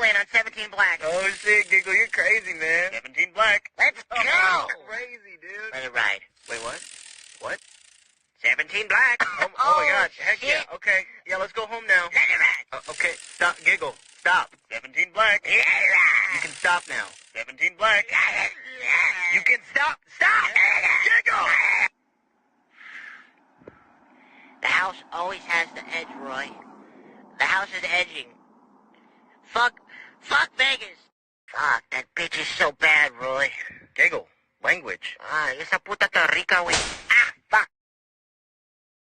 In on 17 black. Oh shit, Giggle, you're crazy, man. 17 black. Let's go. Crazy, dude. Let it ride. Wait, what? What? 17 black. Oh my god, heck shit. yeah. Okay, yeah, let's go home now. Let it ride. Okay, stop, Giggle, stop. 17 black. Let it ride. You can stop now. 17 black. You can stop. Giggle! The house always has the edge, Roy. The house is edging. Fuck Vegas. Fuck, that bitch is so bad, Roy. Giggle, language. Esa puta está rica, güey. Fuck.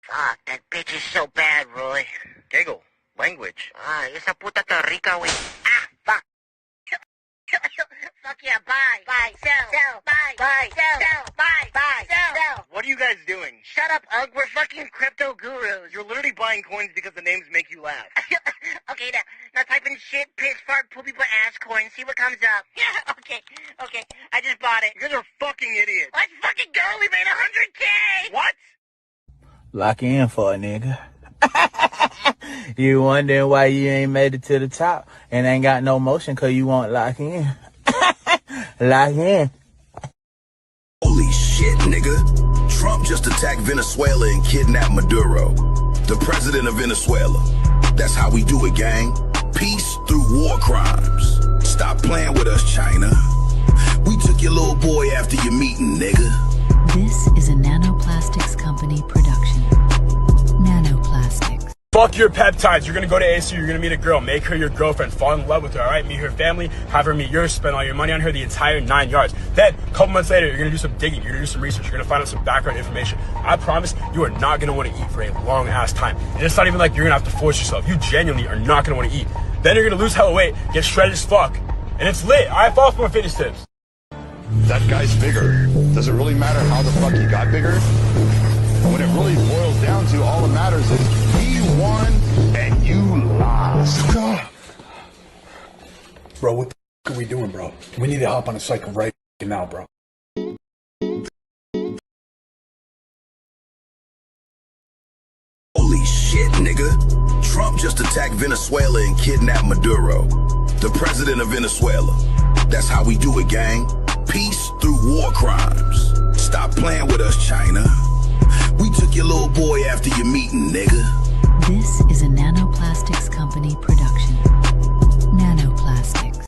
Fuck, that bitch is so bad, Roy. Giggle, language. Esa puta está rica, güey. Fuck. Fuck yeah, buy, sell, buy, sell, buy, sell. What are you guys doing? Shut up, Ugg, we're fucking crypto gurus. You're literally buying coins because the names make you laugh. Okay, now type in shit, piss, fart, poopy, butt, ass coin, see what comes up. Yeah, okay, I just bought it. You guys are fucking idiots. Let's fucking go, we made 100K! What? Lock in for a nigga. You wondering why you ain't made it to the top and ain't got no motion cause you won't lock in. Lock in. Holy shit, nigga. Trump just attacked Venezuela and kidnapped Maduro, the president of Venezuela. That's how we do it, gang. Peace through war crimes. Stop playing with us, China. We took your little boy after your meeting, nigga. This is a Nanoplastics Company production. Nanoplastics. Fuck your peptides. You're gonna go to ASU, you're gonna meet a girl, make her your girlfriend, fall in love with her, alright? Meet her family, have her meet yours, spend all your money on her the entire 9 yards. Then, a couple months later, you're gonna do some digging, you're gonna do some research, you're gonna find out some background information. I promise you are not gonna wanna eat for a long ass time. And it's not even like you're gonna have to force yourself. You genuinely are not gonna wanna eat. Then you're gonna lose hella weight, get shredded as fuck. And it's lit. Alright, follow for more fitness tips. That guy's bigger. Does it really matter how the fuck he got bigger? When it really boils down to, all that matters is he won and you lost. Bro, what the fuck are we doing, bro? We need to hop on a cycle right now, bro. Holy shit, nigga. Trump just attacked Venezuela and kidnapped Maduro, the president of Venezuela. That's how we do it, gang. Peace through war crimes. Stop playing with us, China. We took your little boy after your meeting, nigga. This is a Nanoplastics Company production. Nanoplastics.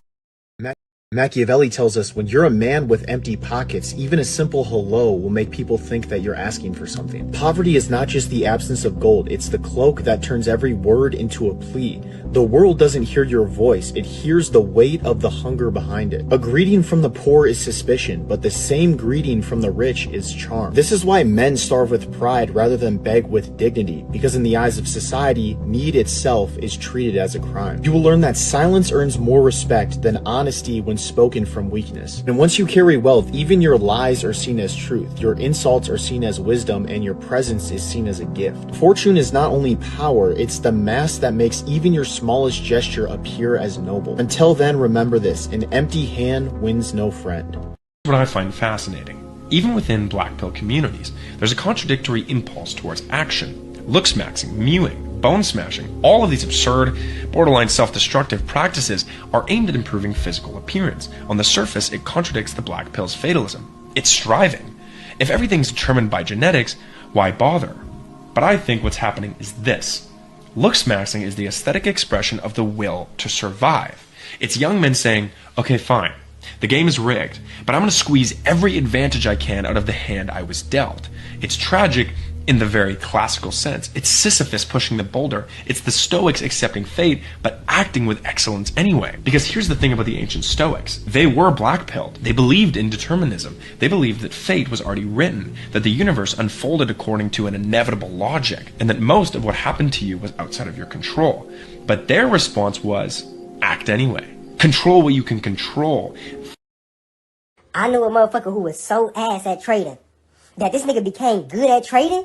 Machiavelli tells us when you're a man with empty pockets, even a simple hello will make people think that you're asking for something. Poverty is not just the absence of gold, it's the cloak that turns every word into a plea. The world doesn't hear your voice, it hears the weight of the hunger behind it. A greeting from the poor is suspicion, but the same greeting from the rich is charm. This is why men starve with pride rather than beg with dignity, because in the eyes of society, need itself is treated as a crime. You will learn that silence earns more respect than honesty when spoken from weakness. And once you carry wealth, even your lies are seen as truth, your insults are seen as wisdom, and your presence is seen as a gift. Fortune is not only power, it's the mask that makes even your smallest gesture appear as noble. Until then, remember this, an empty hand wins no friend. What I find fascinating, even within black pill communities, there's a contradictory impulse towards action. Look-smaxing, mewing, bone smashing, all of these absurd, borderline self-destructive practices are aimed at improving physical appearance. On the surface, it contradicts the black pill's fatalism. It's striving. If everything's determined by genetics, why bother? But I think what's happening is this. Look-smaxing is the aesthetic expression of the will to survive. It's young men saying, okay, fine, the game is rigged, but I'm going to squeeze every advantage I can out of the hand I was dealt. It's tragic in the very classical sense. It's Sisyphus pushing the boulder. It's the Stoics accepting fate, but acting with excellence anyway. Because here's the thing about the ancient Stoics. They were black-pilled. They believed in determinism. They believed that fate was already written, that the universe unfolded according to an inevitable logic, and that most of what happened to you was outside of your control. But their response was, act anyway. Control what you can control. I knew a motherfucker who was so ass at trading that this nigga became good at trading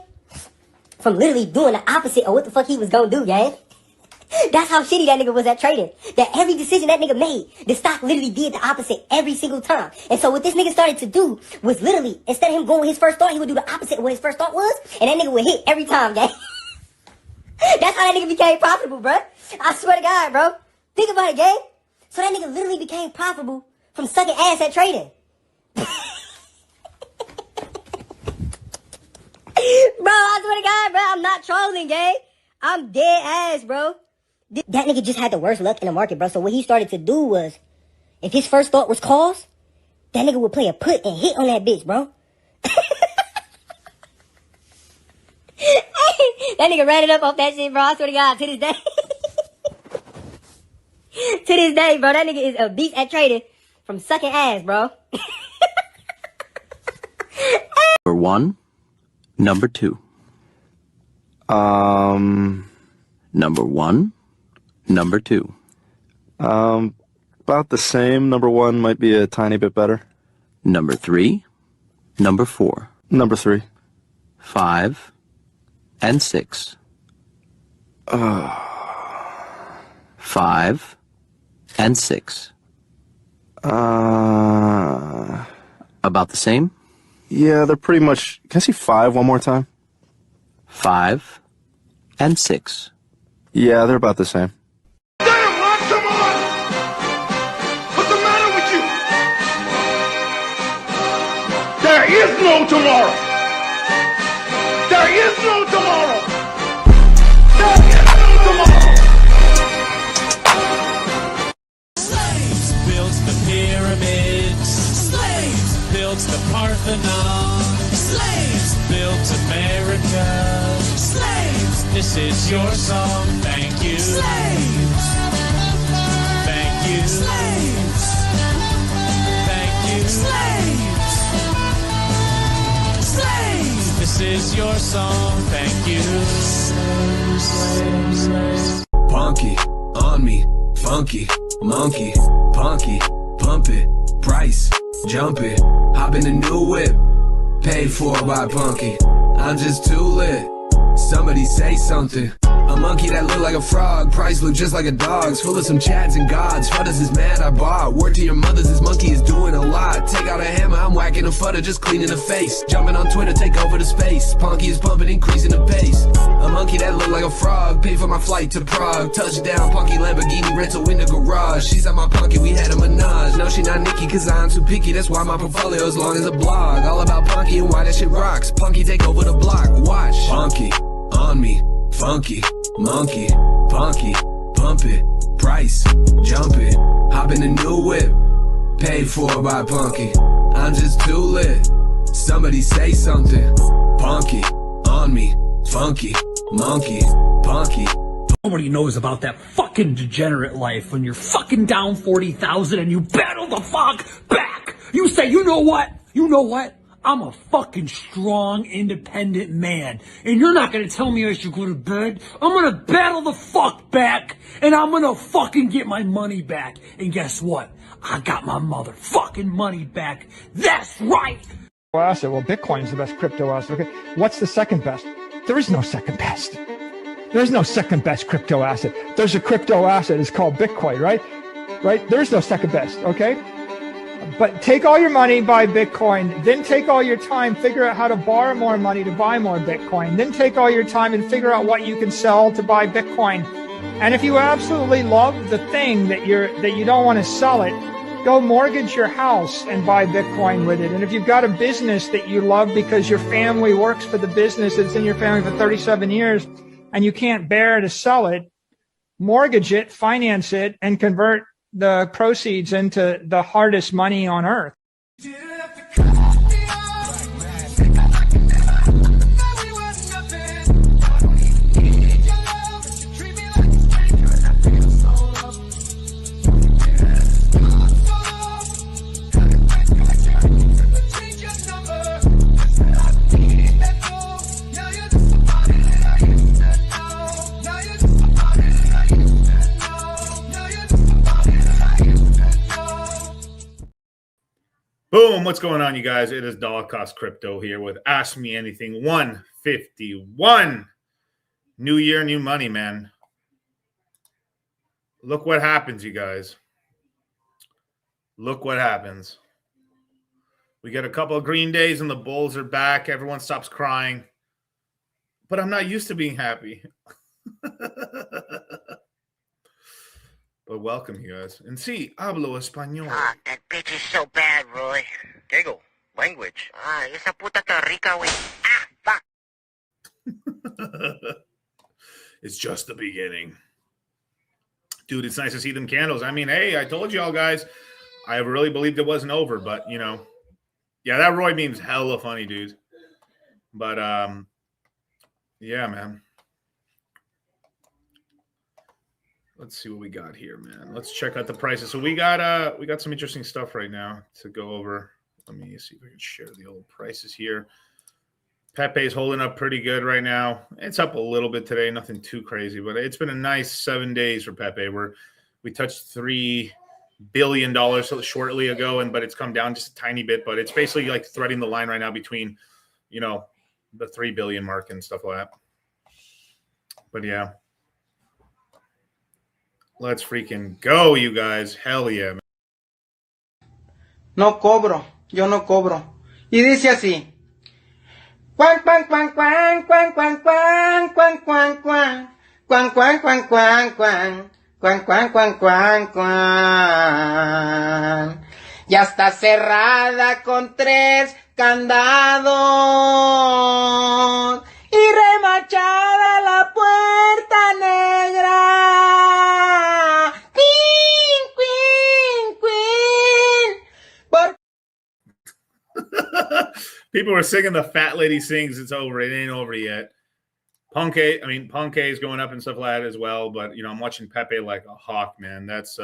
from literally doing the opposite of what the fuck he was gonna do, gang. That's how shitty that nigga was at trading. That every decision that nigga made, the stock literally did the opposite every single time. And so what this nigga started to do was literally, instead of him going with his first thought, he would do the opposite of what his first thought was, and that nigga would hit every time, gang. That's how that nigga became profitable, bro. I swear to God, bro. Think about it, gang. So that nigga literally became profitable from sucking ass at trading. Bro, I swear to God, bro, I'm not trolling, gang. I'm dead ass, bro. That nigga just had the worst luck in the market, bro. So what he started to do was, if his first thought was calls, that nigga would play a put and hit on that bitch, bro. That nigga ran it up off that shit, bro. I swear to God, to this day. To this day, bro, that nigga is a beast at trading from sucking ass, bro. Number one. Number two. Number one. Number two. About the same. Number one might be a tiny bit better. Number three. Number four. Number three. 5 and 6. 5 and 6. About the same? Yeah, they're pretty much... Can I see 5 one more time? 5 and 6. Yeah, they're about the same. Damn, Ron, come on! What's the matter with you? There is no tomorrow! There is no tomorrow! There is no tomorrow! Slaves built the pyramids. Slaves built the Parthenon. Slaves built America. Slaves, this is your song. Thank you. Slaves. Thank you. Slaves. Thank you. Slaves. Slaves, this is your song. Thank you. Slaves. Punky, on me, funky, monkey, punky, pump it, price, jump it, hop in a new whip, paid for by Punky. I'm just too lit. Somebody say something. A monkey that look like a frog, price look just like a dog's, full of some chads and gods. Fudders is mad I bought. Word to your mothers, this monkey is doing a lot. Take out a hammer, I'm whacking a fudder, just cleaning the face. Jumping on Twitter, take over the space. Punky is pumping, increasing the pace. A monkey that look like a frog, paid for my flight to Prague. Touchdown, Punky Lamborghini rental in the garage. She's at my Punky, we had a menage. No, she not Nikki, cause I'm too picky. That's why my portfolio as long as a blog. All about Punky and why that shit rocks. Punky take over the block, watch. Punky, on me, funky, monkey, punky, pump it, price, jump it, hop in a new whip, paid for by Punky. I'm just too lit. Somebody say something. Punky, on me, funky, monkey, punky. Nobody knows about that fucking degenerate life when you're fucking down 40,000 and you battle the fuck back. You say, you know what? You know what? I'm a fucking strong, independent man. And you're not gonna tell me I should go to bed. I'm gonna battle the fuck back. And I'm gonna fucking get my money back. And guess what? I got my motherfucking money back. That's right. Asset. Well, Bitcoin is the best crypto asset. Okay. What's the second best? There is no second best. There's no second best crypto asset. There's a crypto asset. It's called Bitcoin, right? Right? There's no second best. Okay. But take all your money, buy Bitcoin, then take all your time, figure out how to borrow more money to buy more Bitcoin, then take all your time and figure out what you can sell to buy Bitcoin. And if you absolutely love the thing that you don't want to sell it, go mortgage your house and buy Bitcoin with it. And if you've got a business that you love because your family works for the business that's in your family for 37 years and you can't bear to sell it, mortgage it, finance it, and convert the proceeds into the hardest money on earth. Boom, what's going on, you guys? It is Dollar Cost Crypto here with Ask Me Anything 151. New year, new money, man. Look what happens, you guys. Look what happens. We get a couple of green days and the bulls are back. Everyone stops crying. But I'm not used to being happy. But welcome, you guys. And sí, hablo español. Ah, that bitch is so bad, Roy. Giggle. Language. Ah, esa puta está rica, güey. Ah, fuck. It's just the beginning. Dude, it's nice to see them candles. I mean, hey, I told y'all guys, I really believed it wasn't over, but, you know. Yeah, that Roy meme's hella funny, dude. But, yeah, man. Let's see what we got here, man. Let's check out the prices. So we got some interesting stuff right now to go over. Let me see if I can share the old prices here. Pepe's holding up pretty good right now. It's up a little bit today, nothing too crazy, but it's been a nice 7 days for Pepe. We touched $3 billion shortly ago, but it's come down just a tiny bit. But it's basically like threading the line right now between, you know, the 3 billion mark and stuff like that. But yeah. Let's freaking go, you guys. Hell yeah, man. No cobro, yo no cobro. Y dice así. Cuan, cuan, cuan, cuan, cuan, cuan, cuan, cuan, cuan, cuan. Cuan, cuan, cuan, cuan, cuan. Cuan, cuan, cuan, cuan, cuan. Ya está cerrada con 3 candados. Y remachada la puerta negra. Queen, queen, queen. People were singing the Fat Lady Sings. It's over. It ain't over yet. Punk is going up and stuff like that as well. But, you know, I'm watching Pepe like a hawk, man. That's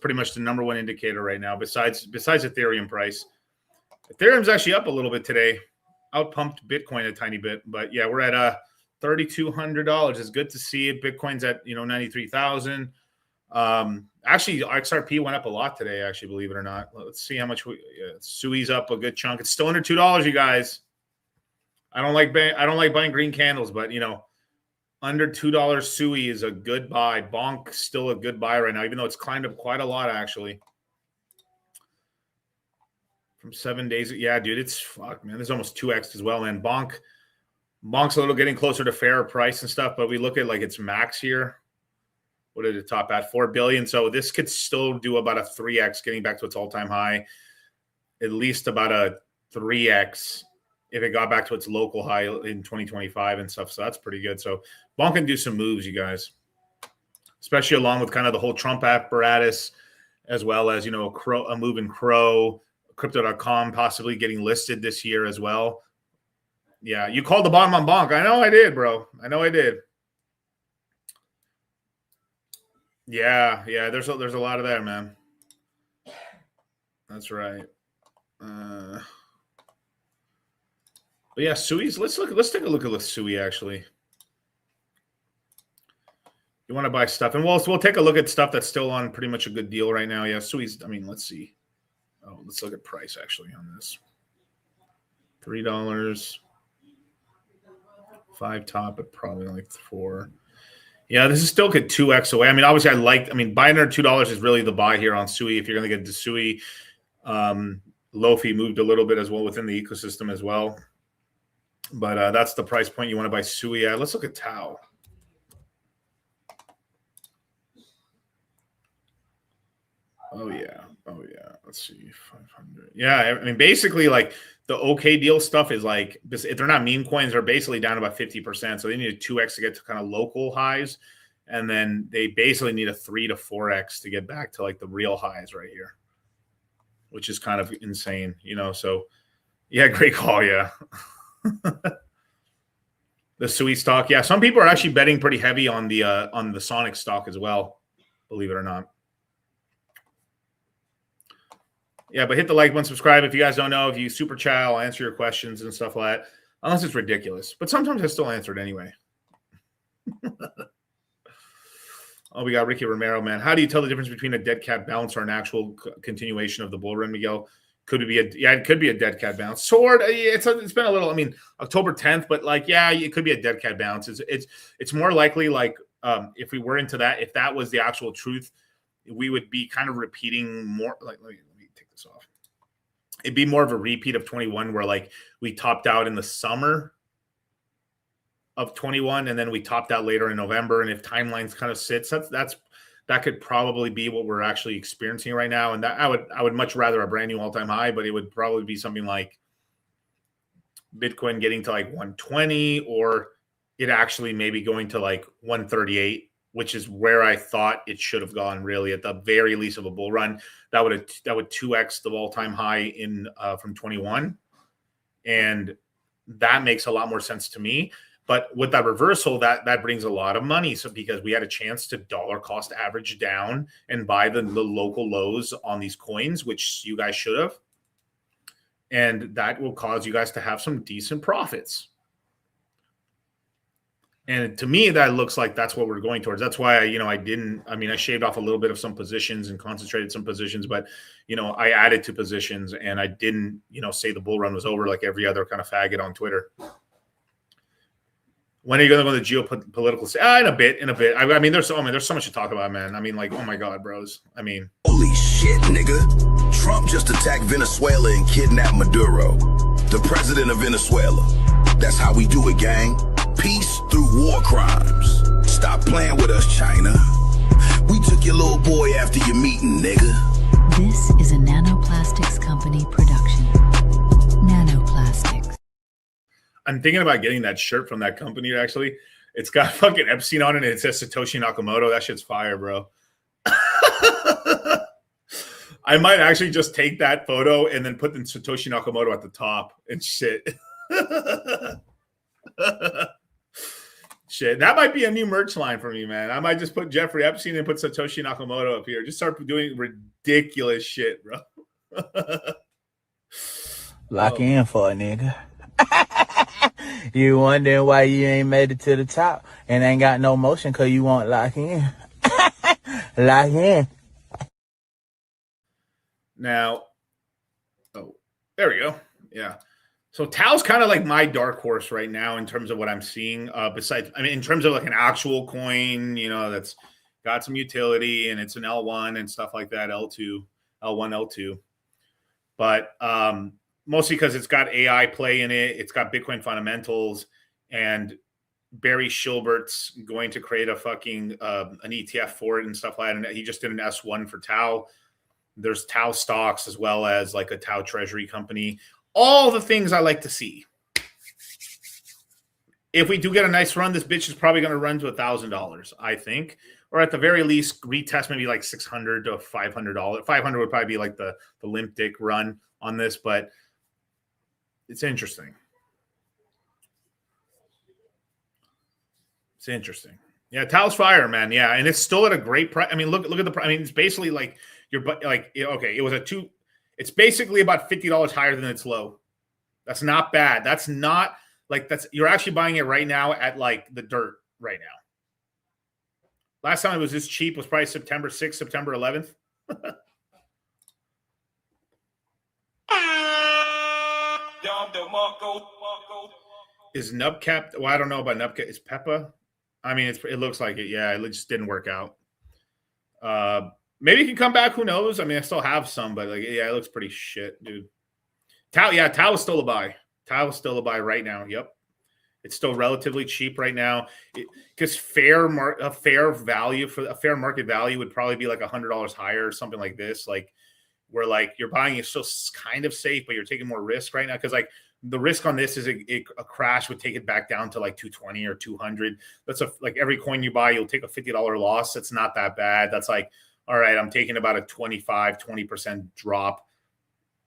pretty much the number one indicator right now, besides Ethereum price. Ethereum's actually up a little bit today. Outpumped Bitcoin a tiny bit, but yeah, we're at $3,200. It's good to see it. Bitcoin's at 93,000. Actually, XRP went up a lot today. Actually, believe it or not. Let's see how much Sui's up a good chunk. It's still under $2, you guys. I don't like buying green candles, but you know, under $2 Sui is a good buy. Bonk still a good buy right now, even though it's climbed up quite a lot actually. From 7 days. Yeah, dude, it's fuck, man. There's almost 2x as well, man. Bonk's a little getting closer to fair price and stuff, but we look at like its max here. What did it top at? 4 billion. So this could still do about a 3x, getting back to its all-time high. At least about a 3x if it got back to its local high in 2025 and stuff. So that's pretty good. So Bonk can do some moves, you guys, especially along with kind of the whole Trump apparatus. as well as, you know, a move in Crow, Crypto.com possibly getting listed this year as well. Yeah, you called the bottom on Bonk. I know I did, bro. I know I did. Yeah, there's a lot of that, man. That's right. But yeah, Sui's. Let's take a look at Sui actually. You want to buy stuff, and we'll take a look at stuff that's still on pretty much a good deal right now. Yeah, Sui's. I mean, let's see. Oh, let's look at price actually on this. $3, 5 top at probably like 4. Yeah, this is still good 2x away. I mean, obviously, buying under $2 is really the buy here on Sui. If you're going to get into Sui, Lofi moved a little bit as well within the ecosystem as well. But that's the price point you want to buy Sui at. Let's look at Tau. Oh yeah. Let's see, 500. Yeah, I mean, basically, like the OK deal stuff is like, if they're not meme coins, they're basically down about 50%. So they need a 2x to get to kind of local highs, and then they basically need a 3 to 4x to get back to like the real highs right here, which is kind of insane, you know. So yeah, great call. Yeah. The Sui stock. Yeah, some people are actually betting pretty heavy on the Sonic stock as well, believe it or not. Yeah, but hit the like button, subscribe. If you guys don't know, if you super chat, I'll answer your questions and stuff like that. Unless it's ridiculous. But sometimes I still answer it anyway. Oh, we got Ricky Romero, man. How do you tell the difference between a dead cat bounce or an actual continuation of the bull run, Miguel? Could it be it could be a dead cat bounce. Sword, it's been a little, I mean, October 10th, but like, yeah, it could be a dead cat bounce. It's more likely like if we were into that, if that was the actual truth, we would be kind of repeating more like, let me take this off. It'd be more of a repeat of 21 where like we topped out in the summer of 21 and then we topped out later in November. And if timelines kind of sits, that could probably be what we're actually experiencing right now. And that I would much rather a brand new all-time high, but it would probably be something like Bitcoin getting to like 120 or it actually maybe going to like 138, which is where I thought it should have gone really at the very least of a bull run. That would 2x the all-time high in from 21. And that makes a lot more sense to me. But with that reversal, that brings a lot of money. So because we had a chance to dollar cost average down and buy the local lows on these coins, which you guys should have. And that will cause you guys to have some decent profits. And to me, that looks like that's what we're going towards. That's why I shaved off a little bit of some positions and concentrated some positions, but, I added to positions and I didn't, say the bull run was over like every other kind of faggot on Twitter. When are you going to go to the geopolitical? In a bit. I mean, there's so much to talk about, man. I mean, like, oh my God, bros. I mean, holy shit, nigga. Trump just attacked Venezuela and kidnapped Maduro, the president of Venezuela. That's how we do it, gang. Peace through war crimes. Stop playing with us, China. We took your little boy after your meeting, nigga. This is a Nanoplastics Company production. Nanoplastics. I'm thinking about getting that shirt from that company, actually. It's got fucking Epstein on it, and it says Satoshi Nakamoto. That shit's fire, bro. I might actually just take that photo and then put the Satoshi Nakamoto at the top and shit. Shit, that might be a new merch line for me, man. I might just put Jeffrey Epstein and put Satoshi Nakamoto up here. Just start doing ridiculous shit, bro. Lock in for a nigga. You wondering why you ain't made it to the top and ain't got no motion because you won't lock in. Lock in. Now, there we go. Yeah. So Tau's kind of like my dark horse right now in terms of what I'm seeing. In terms of like an actual coin, that's got some utility and it's an L1 and stuff like that, L1, L2. But mostly because it's got AI play in it. It's got Bitcoin fundamentals, and Barry Shilbert's going to create a fucking an ETF for it and stuff like that. And he just did an S1 for Tau. There's Tau stocks as well as like a Tau treasury company. All the things I like to see. If we do get a nice run, this bitch is probably going to run to $1,000, I think, or at the very least, retest maybe like $600 to $500. $500 would probably be like the limp dick run on this, but it's interesting. It's interesting. Yeah, Tao's fire, man. Yeah, and it's still at a great price. I mean, look at the. I mean, it's basically like okay. It was it's basically about $50 higher than its low. That's not bad. That's not like you're actually buying it right now at like the dirt right now. Last time it was this cheap was probably September 6th, September 11th. Is Nubcap? Well, I don't know about Nubcap. Is Peppa? I mean, it looks like it. Yeah, it just didn't work out. Maybe it can come back. Who knows? I mean, I still have some, but like, yeah, it looks pretty shit, dude. Tao is still a buy. Tao is still a buy right now. Yep. It's still relatively cheap right now because a fair market value would probably be like $100 higher or something like this. Like where like you're buying is still kind of safe, but you're taking more risk right now. Cause like the risk on this is a crash would take it back down to like 220 or 200. That's like every coin you buy, you'll take a $50 loss. That's not that bad. That's like, all right, I'm taking about a 20% drop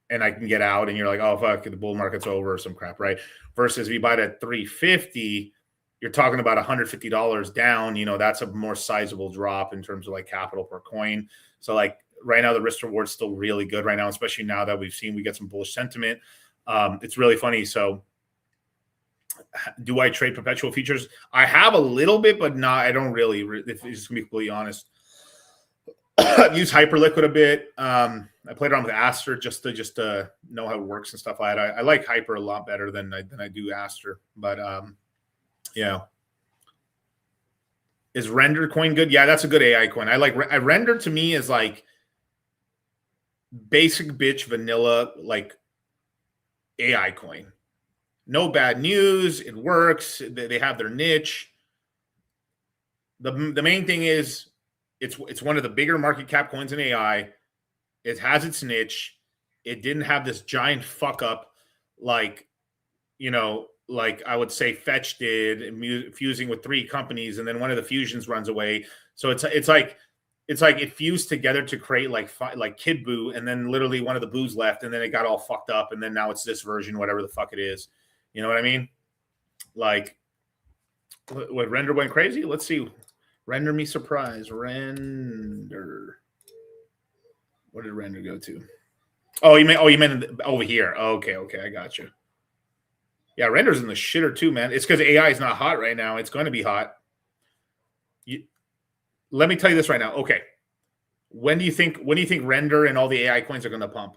and I can get out, and you're like, oh, fuck, the bull market's over or some crap, right? Versus if you buy it at 350, you're talking about $150 down. You know, that's a more sizable drop in terms of like capital per coin. So like right now, the risk reward is still really good right now, especially now that we get some bullish sentiment. It's really funny. So do I trade perpetual futures? I have a little bit, but I don't really, if it's gonna be completely honest. I've used Hyperliquid a bit. I played around with Aster just to know how it works and stuff like that. I like Hyper a lot better than I do Aster. But yeah, is Render coin good? Yeah, that's a good AI coin. I Render to me is like basic bitch vanilla like AI coin. No bad news. It works. They have their niche. The main thing is it's one of the bigger market cap coins in AI. It has its niche. It didn't have this giant fuck up like, you know, like I would say Fetch did, fusing with 3 companies, and then one of the fusions runs away. So it's like it fused together to create like Kid Boo, and then literally one of the boos left, and then it got all fucked up, and then now it's this version, whatever the fuck it is. You know what I mean? Like, what Render went crazy? Let's see. Render me surprise. Render. What did Render go to? Oh, you meant over here. Okay, I got you. Yeah, Render's in the shitter too, man. It's because AI is not hot right now. It's going to be hot. Let me tell you this right now. Okay, when do you think Render and all the AI coins are going to pump?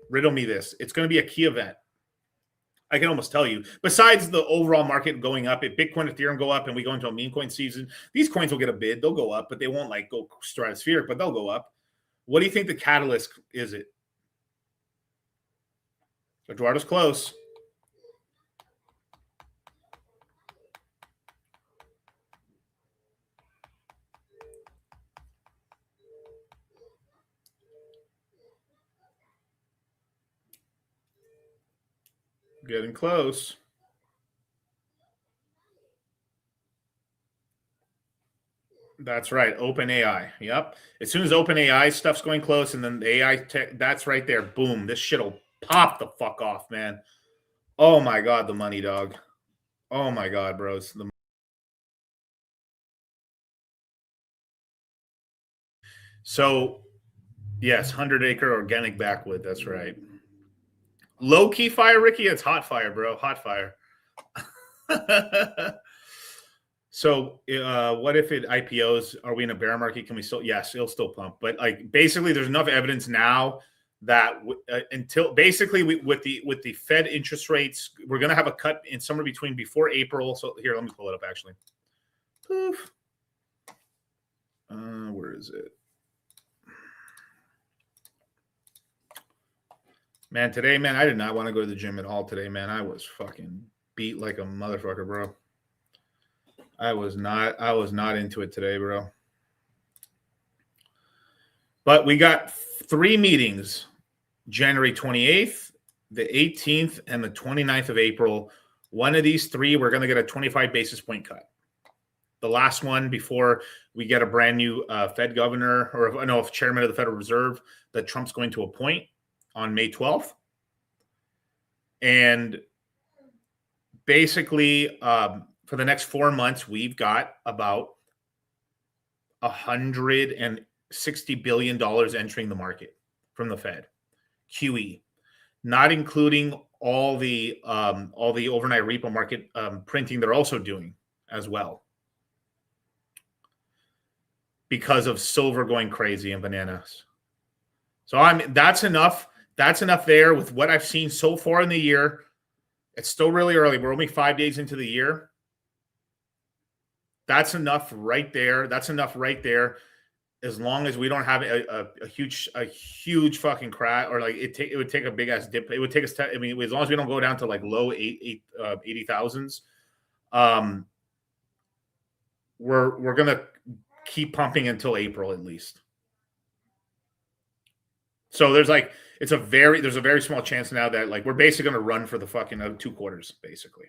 Riddle me this. It's going to be a key event. I can almost tell you. Besides the overall market going up, if Bitcoin, Ethereum go up, and we go into a meme coin season, these coins will get a bid. They'll go up, but they won't like go stratospheric, but they'll go up. What do you think the catalyst is? It Eduardo's close. Getting close. That's right. OpenAI. Yep. As soon as OpenAI stuff's going close, and then the AI tech, that's right there. Boom. This shit'll pop the fuck off, man. Oh my God, the money, dog. Oh my God, bros. So, yes, 100-acre organic backwood. That's right. Low-key fire, Ricky? It's hot fire, bro. Hot fire. So what if it IPOs? Are we in a bear market? Can we still? Yes, it'll still pump. But like basically, there's enough evidence now that until basically with the Fed interest rates, we're going to have a cut in somewhere between before April. So here, let me pull it up actually. Poof. Where is it? Man, today, man, I did not want to go to the gym at all today, man. I was fucking beat like a motherfucker, bro. I was not into it today, bro. But we got 3 meetings, January 28th, the 18th, and the 29th of April. One of these 3, we're going to get a 25 basis point cut. the last one before we get a brand new Fed governor, or no, chairman of the Federal Reserve that Trump's going to appoint on May 12th. And basically, for the next 4 months, we've got about $160 billion entering the market from the Fed, QE, not including all the overnight repo market printing they're also doing as well, because of silver going crazy and bananas. So that's enough. That's enough there with what I've seen so far in the year. It's still really early. We're only 5 days into the year. That's enough right there. That's enough right there. As long as we don't have a huge fucking crash, or like it would take a big ass dip. It would take us. I mean, as long as we don't go down to like low 80,000s, we're gonna keep pumping until April at least. So there's a very small chance now that like we're basically going to run for the fucking 2 quarters, basically.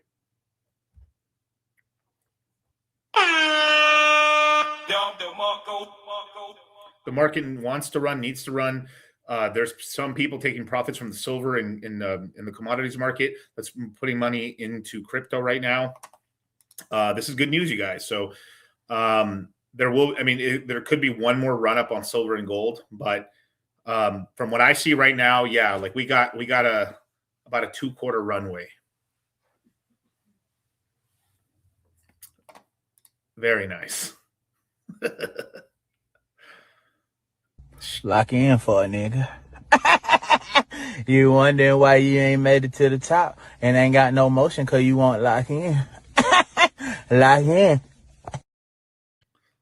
The market wants to run, needs to run. There's some people taking profits from the silver in the commodities market that's putting money into crypto right now. This is good news, you guys. So there could be one more run up on silver and gold, but from what I see right now, yeah, like we got about a 2-quarter runway. Very nice. Lock in for a nigga. You wondering why you ain't made it to the top and ain't got no motion because you won't lock in. Lock in.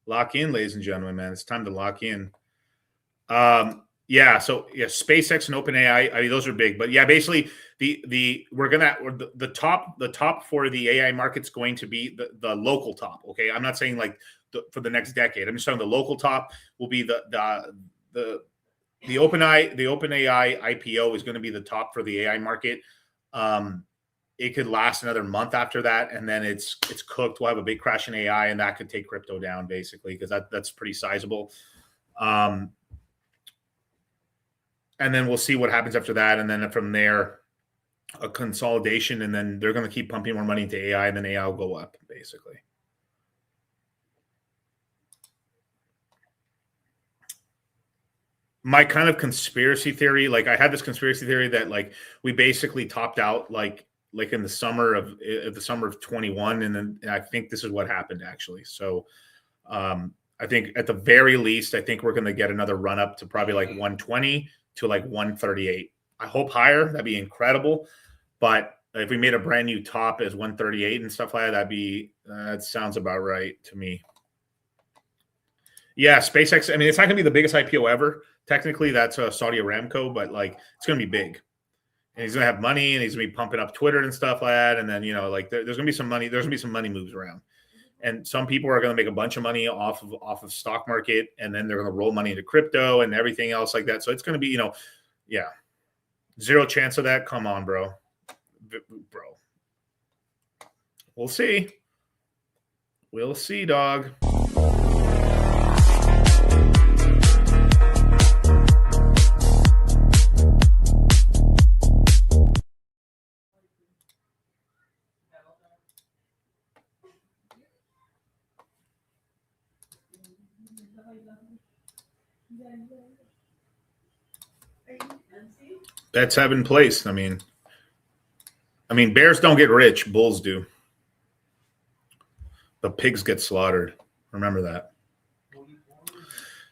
Lock in, ladies and gentlemen, man. It's time to lock in. SpaceX and OpenAI, I mean, those are big. But yeah, basically the top for the AI market's going to be the local top. Okay. I'm not saying like for the next decade. I'm just saying the local top will be the OpenAI IPO is going to be the top for the AI market. It could last another month after that, and then it's cooked. We'll have a big crash in AI, and that could take crypto down basically, because that's pretty sizable. And then we'll see what happens after that, and then from there, a consolidation, and then they're going to keep pumping more money into AI, and then AI will go up basically. My kind of conspiracy theory, like I had this conspiracy theory that like we basically topped out like in the summer of 21, and then I think this is what happened actually. So I think at the very least, I think we're going to get another run up to probably like 120 to like 138. I hope higher. That'd be incredible. But if we made a brand new top as 138 and stuff like that, that sounds about right to me. Yeah, SpaceX. I mean, it's not going to be the biggest IPO ever. Technically, that's Saudi Aramco, but like it's going to be big. And he's going to have money, and he's going to be pumping up Twitter and stuff like that. And then, like there's going to be some money. There's going to be some money moves around. And some people are going to make a bunch of money off of stock market, and then they're going to roll money into crypto and everything else like that. So it's going to be, yeah, zero chance of that. Come on, bro. We'll see. We'll see, dog. Bets have been placed. I mean, bears don't get rich, bulls do. The pigs get slaughtered. Remember that.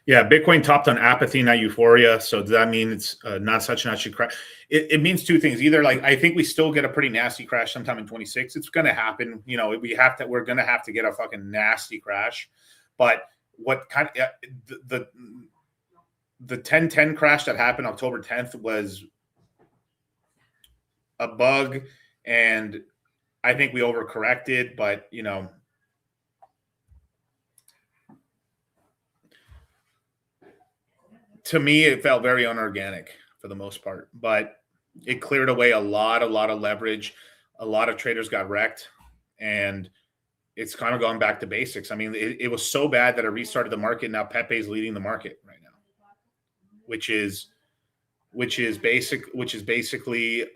Yeah, Bitcoin topped on apathy, not euphoria. So does that mean it's not should crash? It means two things. Either like I think we still get a pretty nasty crash sometime in 26. It's going to happen. We're going to have to get a fucking nasty crash. But what kind of the 10-10 crash that happened October 10th was a bug, and I think we overcorrected, but to me it felt very unorganic for the most part, but it cleared away a lot of leverage. A lot of traders got wrecked, and it's kind of gone back to basics. I mean, it was so bad that I restarted the market. Now Pepe's leading the market right now, which is basically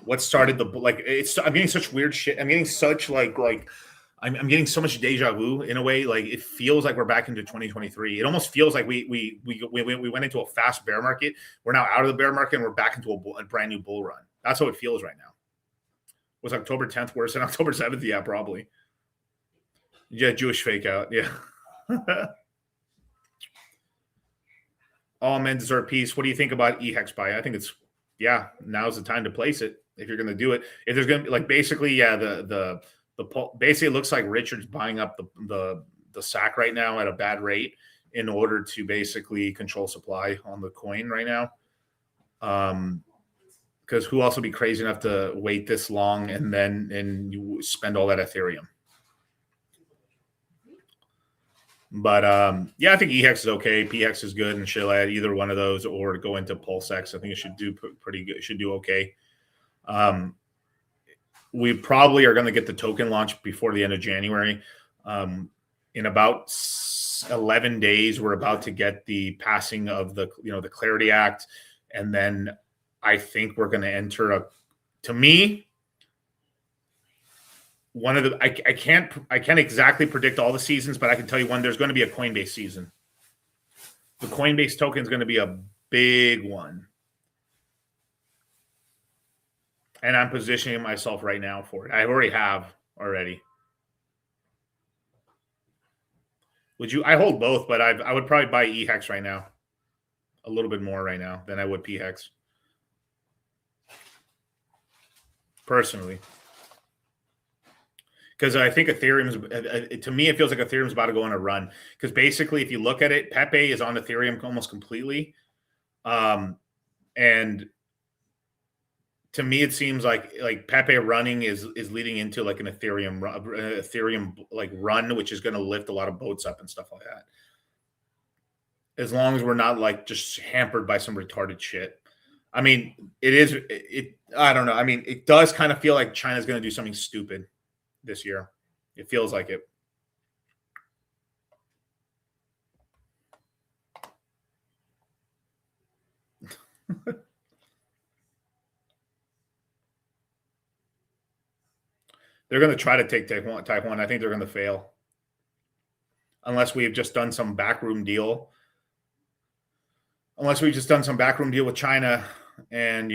what started the like. I'm getting such weird shit. I'm getting such I'm getting so much deja vu in a way. Like it feels like we're back into 2023. It almost feels like we went into a fast bear market. We're now out of the bear market and we're back into a brand new bull run. That's how it feels right now. Was October 10th worse than October 7th? Yeah, probably. Yeah, Jewish fake out. Yeah. All men deserve peace. What do you think about EHEX buy? I think it's now's the time to place it if you're going to do it. If there's going to be like basically basically it looks like Richard's buying up the SAC right now at a bad rate in order to basically control supply on the coin right now. Because who else would be crazy enough to wait this long and you spend all that Ethereum? But I think EHEX is okay. PHEX is good, and she'll add either one of those or go into PulseX. I think it should do pretty good. It should do okay. We probably are going to get the token launch before the end of January. In about 11 days, we're about to get the passing of the Clarity Act, and then I think we're going to enter to me, one of the I can't exactly predict all the seasons, but I can tell you one. There's going to be a Coinbase season. The Coinbase token is going to be a big one, and I'm positioning myself right now for it. I already have already. Would you? I hold both, but I would probably buy EHEX right now, a little bit more right now than I would PHEX. Personally. Because I think Ethereum's, to me, it feels like Ethereum's about to go on a run. Because basically, if you look at it, Pepe is on Ethereum almost completely. And to me, it seems like Pepe running is leading into like an Ethereum like run, which is going to lift a lot of boats up and stuff like that. As long as we're not like just hampered by some retarded shit. I mean, I don't know. I mean, it does kind of feel like China's going to do something stupid this year. It feels like it. They're going to try to take Taiwan. I think they're going to fail. Unless we've just done some backroom deal. Unless we've just done some backroom deal with China and,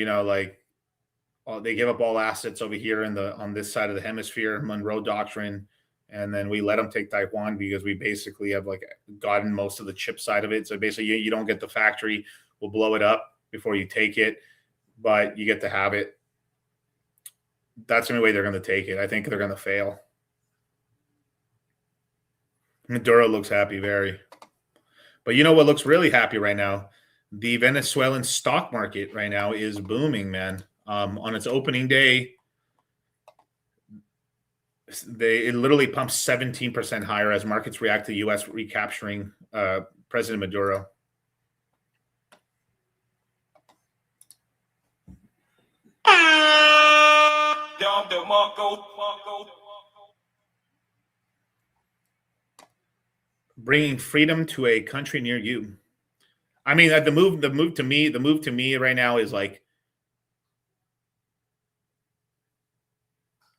they give up all assets over here on this side of the hemisphere, Monroe Doctrine, and then we let them take Taiwan because we basically have gotten most of the chip side of it. So basically, you don't get the factory. We'll blow it up before you take it, but you get to have it. That's the only way they're going to take it. I think they're going to fail. Maduro looks happy, very. But you know what looks really happy right now? The Venezuelan stock market right now is booming, man. On its opening day, it literally pumps 17% higher as markets react to U.S. recapturing President Maduro. Bringing freedom to a country near you. I mean, the move to me right now is like,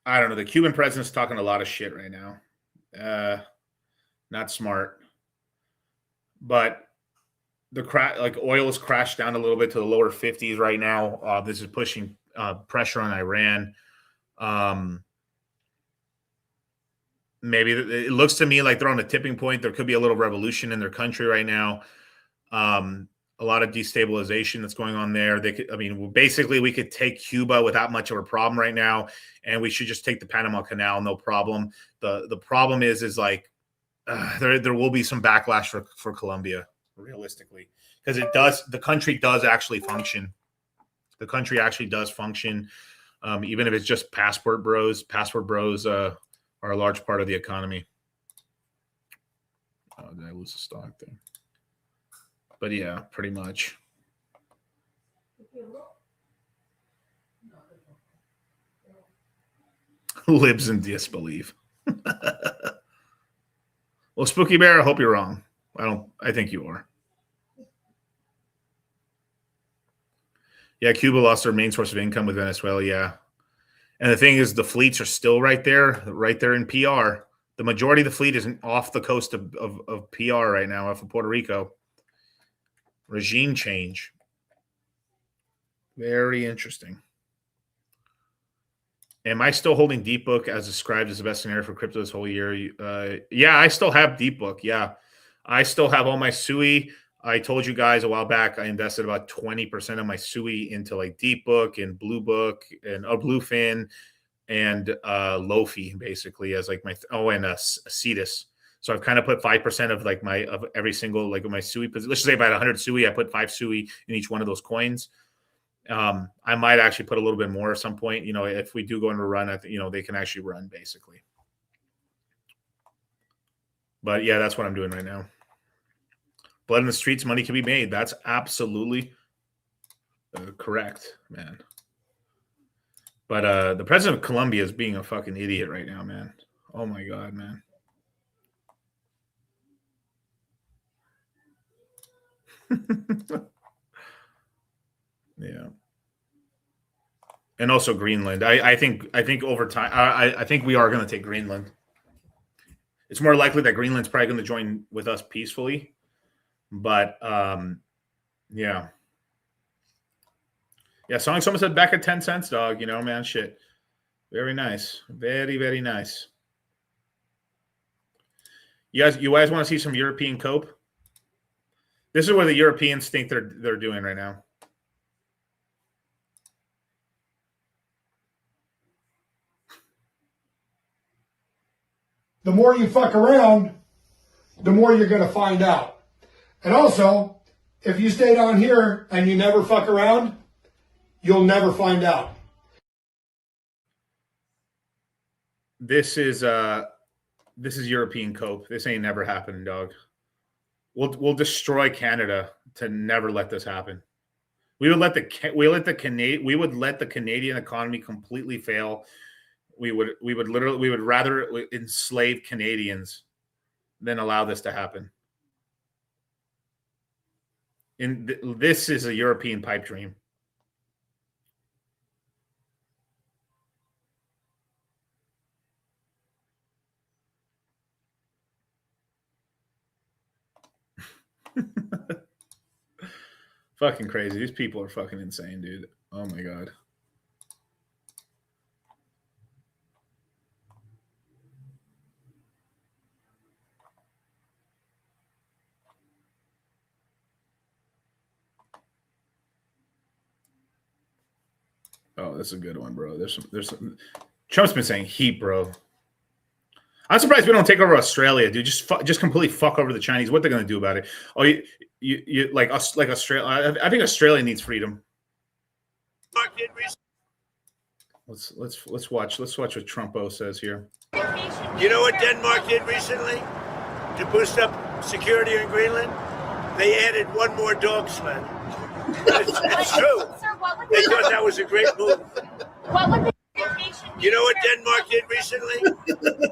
I don't know. The Cuban president's talking a lot of shit right now. Not smart. But oil has crashed down a little bit to the lower 50s right now. This is pushing pressure on Iran. Maybe it looks to me like they're on a tipping point. There could be a little revolution in their country right now. A lot of destabilization that's going on there. Basically, we could take Cuba without much of a problem right now, and we should just take the Panama Canal, no problem. The problem is there will be some backlash for Colombia, realistically, because the country does actually function. The country actually does function, even if it's just passport bros. Passport bros are a large part of the economy. Oh, did I lose the stock there? But yeah, pretty much. Lives in disbelief. Well, Spooky Bear, I hope you're wrong. I think you are. Yeah, Cuba lost their main source of income with Venezuela, yeah. And the thing is, the fleets are still right there in PR. The majority of the fleet isn't off the coast of PR right now, off of Puerto Rico. Regime change. Very interesting. Am I still holding Deep Book as described as the best scenario for crypto this whole year? Yeah, I still have Deep Book. Yeah, I still have all my SUI. I told you guys a while back I invested about 20% of my SUI into like Deep Book and Blue Book and Bluefin and Lofi basically as like my and Cetus. So I've kind of put 5% of like of every single like of my SUI. Let's just say if I had 100 SUI, I put 5 SUI in each one of those coins. I might actually put a little bit more at some point. You know, if we do go into a run, they can actually run basically. But yeah, that's what I'm doing right now. Blood in the streets, money can be made. That's absolutely correct, man. But the president of Colombia is being a fucking idiot right now, man. Oh my God, man. Yeah. And also Greenland. I think over time, I think we are going to take Greenland. It's more likely that Greenland's probably going to join with us peacefully. But yeah. Yeah, someone said back at 10 cents, dog. You know, man, shit. Very nice. Very, very nice. You guys want to see some European cope? This is what the Europeans think they're doing right now. The more you fuck around, the more you're going to find out. And also, if you stay down here and you never fuck around, you'll never find out. This is European cope. This ain't never happening, dog. We'll destroy Canada to never let this happen. We would let the Canadian economy completely fail. We would rather enslave Canadians than allow this to happen. This is a European pipe dream. Fucking crazy. These people are fucking insane, dude. Oh my God. Oh, this is a good one, bro. There's some. Trump's been saying heat, bro. I'm surprised we don't take over Australia, dude. Just completely fuck over the Chinese. What they're gonna do about it? Oh, you like us, like Australia. I think Australia needs freedom. Let's watch what Trumpo says here. You know what Denmark did recently to boost up security in Greenland? They added one more dog sled. It's true. They thought that was a great move. You know what Denmark did recently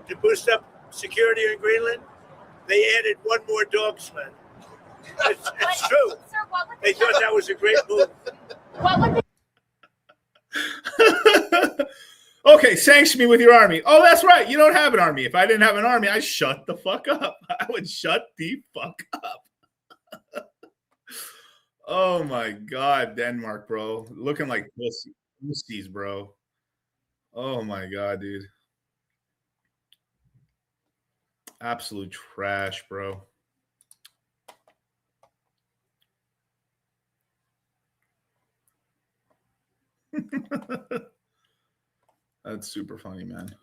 to boost up security in Greenland? They added one more dog sled. It's true. They thought that was a great move. Okay, sanction me with your army. Oh, that's right. You don't have an army. If I didn't have an army, I'd shut the fuck up. I would shut the fuck up. Oh my God, Denmark, bro. Looking like pussies, bro. Oh my God, dude. Absolute trash, bro. That's super funny, man.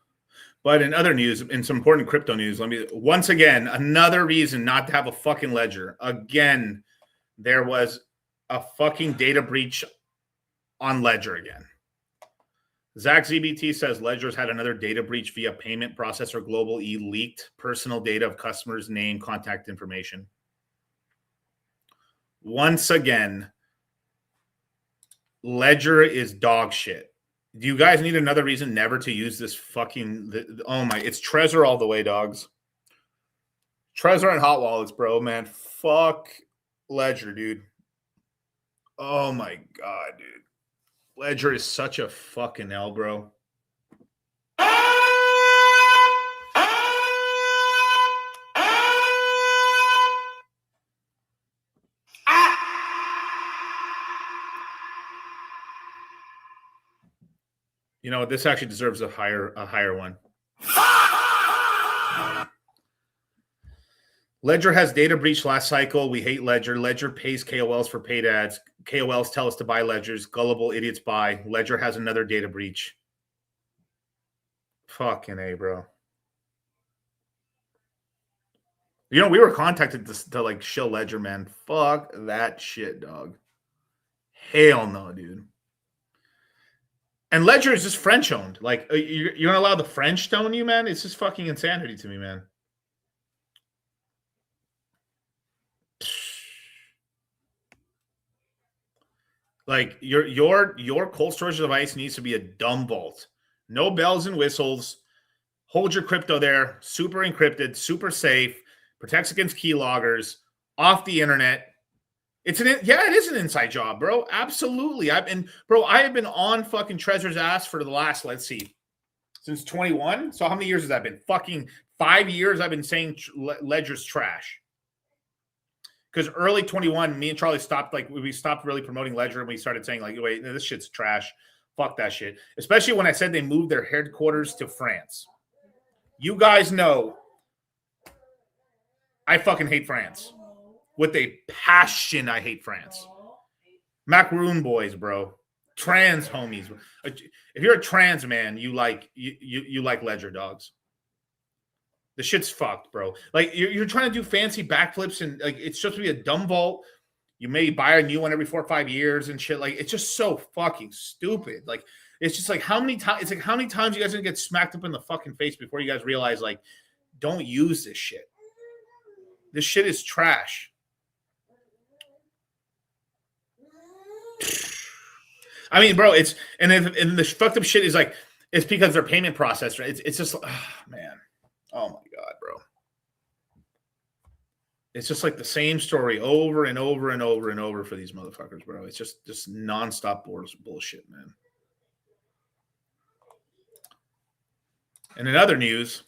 But in other news, in some important crypto news, once again, another reason not to have a fucking ledger. Again, there was a fucking data breach on Ledger again. Zach ZBT says Ledger's had another data breach via payment processor Global E leaked personal data of customers' name, contact information. Once again, Ledger is dog shit. Do you guys need another reason never to use this fucking? Oh my! It's Trezor all the way, dogs. Trezor and hot wallets, bro. Man, fuck Ledger, dude. Oh my god, dude. Ledger is such a fucking L, bro. You know, this actually deserves a higher one. Ledger has data breach last cycle. We hate Ledger. Ledger pays KOLs for paid ads. KOLs tell us to buy Ledgers. Gullible idiots buy. Ledger has another data breach. Fucking A, bro. You know, we were contacted to like shill Ledger, man. Fuck that shit, dog. Hell no, dude. And Ledger is just French owned. Like, you're going to allow the French to own you, man? It's just fucking insanity to me, man. Like, your cold storage device needs to be a dumb vault. No bells and whistles. Hold your crypto there. Super encrypted, super safe. Protects against keyloggers. Off the internet. It is an inside job, bro. Absolutely. I have been on fucking Trezor's ass for the last, let's see, since 21. So how many years has that been? Fucking 5 years I've been saying Ledger's trash. Because early 21, me and Charlie stopped really promoting Ledger, and we started saying, like, wait, this shit's trash. Fuck that shit. Especially when I said they moved their headquarters to France. You guys know I fucking hate France. With a passion, I hate France. Macaroon boys, bro. Trans homies. If you're a trans man, you like Ledger, dogs. The shit's fucked, bro. Like, you're trying to do fancy backflips, and like it's supposed to be a dumb vault. You may buy a new one every 4 or 5 years and shit. Like, it's just so fucking stupid. Like, it's just like how many times you guys gonna get smacked up in the fucking face before you guys realize, like, don't use this shit. This shit is trash. I mean, bro, and the fucked up shit is like, it's because their payment process, right? It's just, man. Oh my God, bro. It's just like the same story over and over and over and over for these motherfuckers, bro. It's just nonstop bullshit, man. And in other news,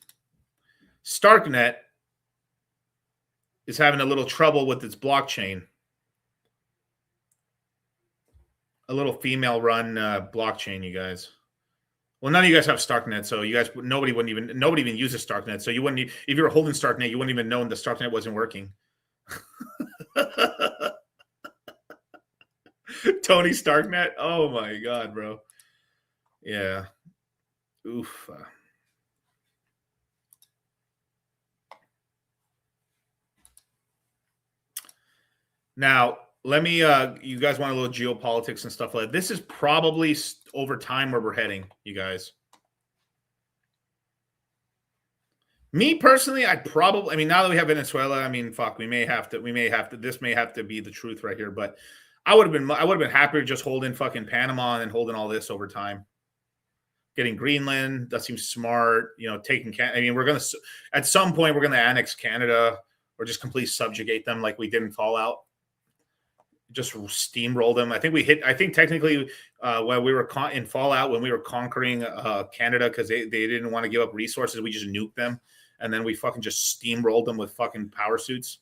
Starknet is having a little trouble with its blockchain. A little female-run blockchain, you guys. Well, none of you guys have Starknet, so nobody even uses Starknet. So you wouldn't, if you were holding Starknet, you wouldn't even know the Starknet wasn't working. Tony Starknet. Oh my God, bro. Yeah. Oof. Now, let me, you guys want a little geopolitics and stuff like that. This is probably over time where we're heading, you guys. Me personally, now that we have Venezuela, I mean, fuck, this may have to be the truth right here, but I would have been happier just holding fucking Panama and then holding all this over time. Getting Greenland, that seems smart, taking Canada. I mean, at some point, we're going to annex Canada or just completely subjugate them like we did in Fallout. Just steamroll them. I think technically when we were in Fallout, when we were conquering Canada because they didn't want to give up resources, we just nuked them. And then we fucking just steamrolled them with fucking power suits.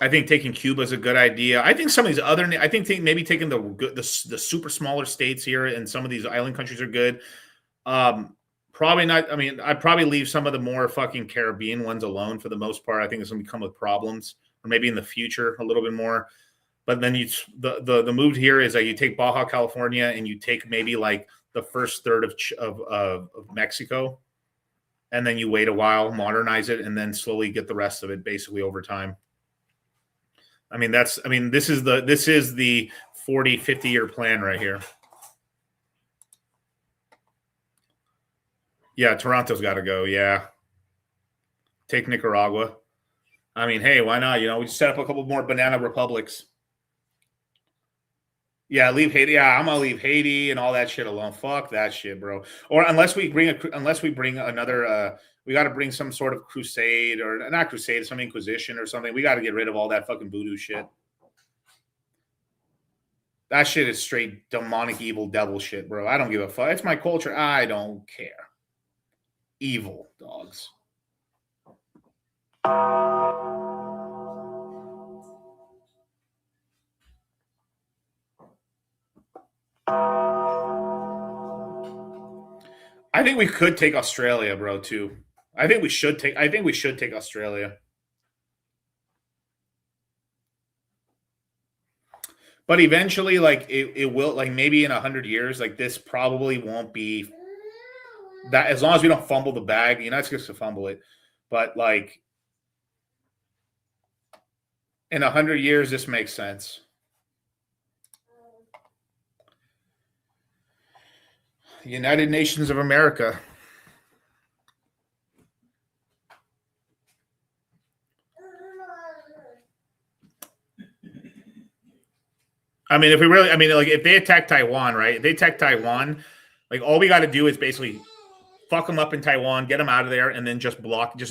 I think taking Cuba is a good idea. I think some of these maybe taking the super smaller states here and some of these island countries are good. Probably not. I mean, I'd probably leave some of the more fucking Caribbean ones alone for the most part. I think it's going to come with problems, or maybe in the future a little bit more. But then the move here is that you take Baja California and you take maybe like the first third of Mexico, and then you wait a while, modernize it, and then slowly get the rest of it basically over time. This is the 40, 50 year plan right here. Yeah, Toronto's got to go. Yeah. Take Nicaragua. I mean, hey, why not? We just set up a couple more banana republics. Yeah, leave Haiti. Yeah, I'm gonna leave Haiti and all that shit alone. Fuck that shit, bro. Or unless we bring another, we got to bring some sort of crusade or not crusade, some inquisition or something. We got to get rid of all that fucking voodoo shit. That shit is straight demonic, evil, devil shit, bro. I don't give a fuck. It's my culture. I don't care. Evil dogs. I think we could take Australia, bro, too. I think we should take Australia. But eventually, like it will, like maybe in 100 years, like this probably won't be that, as long as we don't fumble the bag. The United States to fumble it, but like in 100 years, this makes sense. United Nations of America. I mean, if they attack Taiwan, right? If they attack Taiwan, like all we got to do is basically fuck them up in Taiwan, get them out of there, and then just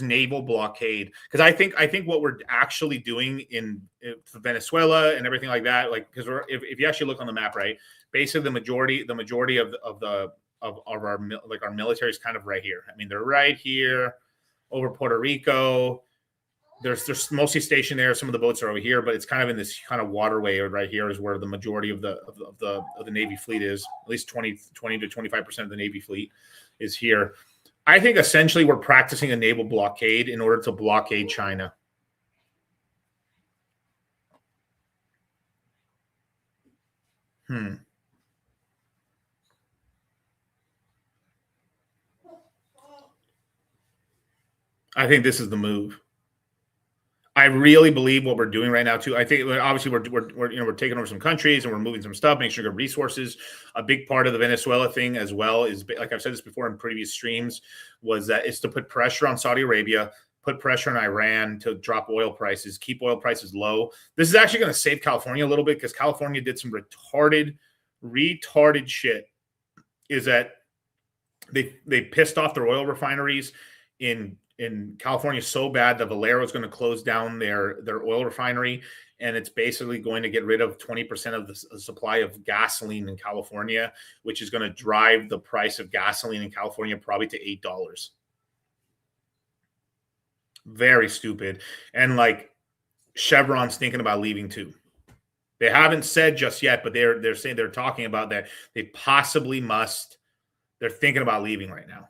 naval blockade. Because I think what we're actually doing in Venezuela and everything like that, like because if you actually look on the map, right, basically the majority of our military is kind of right here. I mean, they're right here over Puerto Rico. There's mostly stationed there. Some of the boats are over here, but it's kind of in this kind of waterway right here is where the majority of the Navy fleet is. At least 20 to 25% of the Navy fleet is here. I think essentially we're practicing a naval blockade in order to blockade China. I think this is the move. I really believe what we're doing right now too. I think obviously we're taking over some countries and we're moving some stuff, making sure we have resources. A big part of the Venezuela thing as well is, like I've said this before in previous streams, was that it's to put pressure on Saudi Arabia, put pressure on Iran to drop oil prices, keep oil prices low. This is actually going to save California a little bit because California did some retarded shit. Is that they pissed off their oil refineries in California so bad that Valero is going to close down their oil refinery, and it's basically going to get rid of 20% of the supply of gasoline in California, which is going to drive the price of gasoline in California probably to $8. Very stupid. And like Chevron's thinking about leaving too. They haven't said just yet, but they're saying, they're talking about that they possibly must. They're thinking about leaving right now.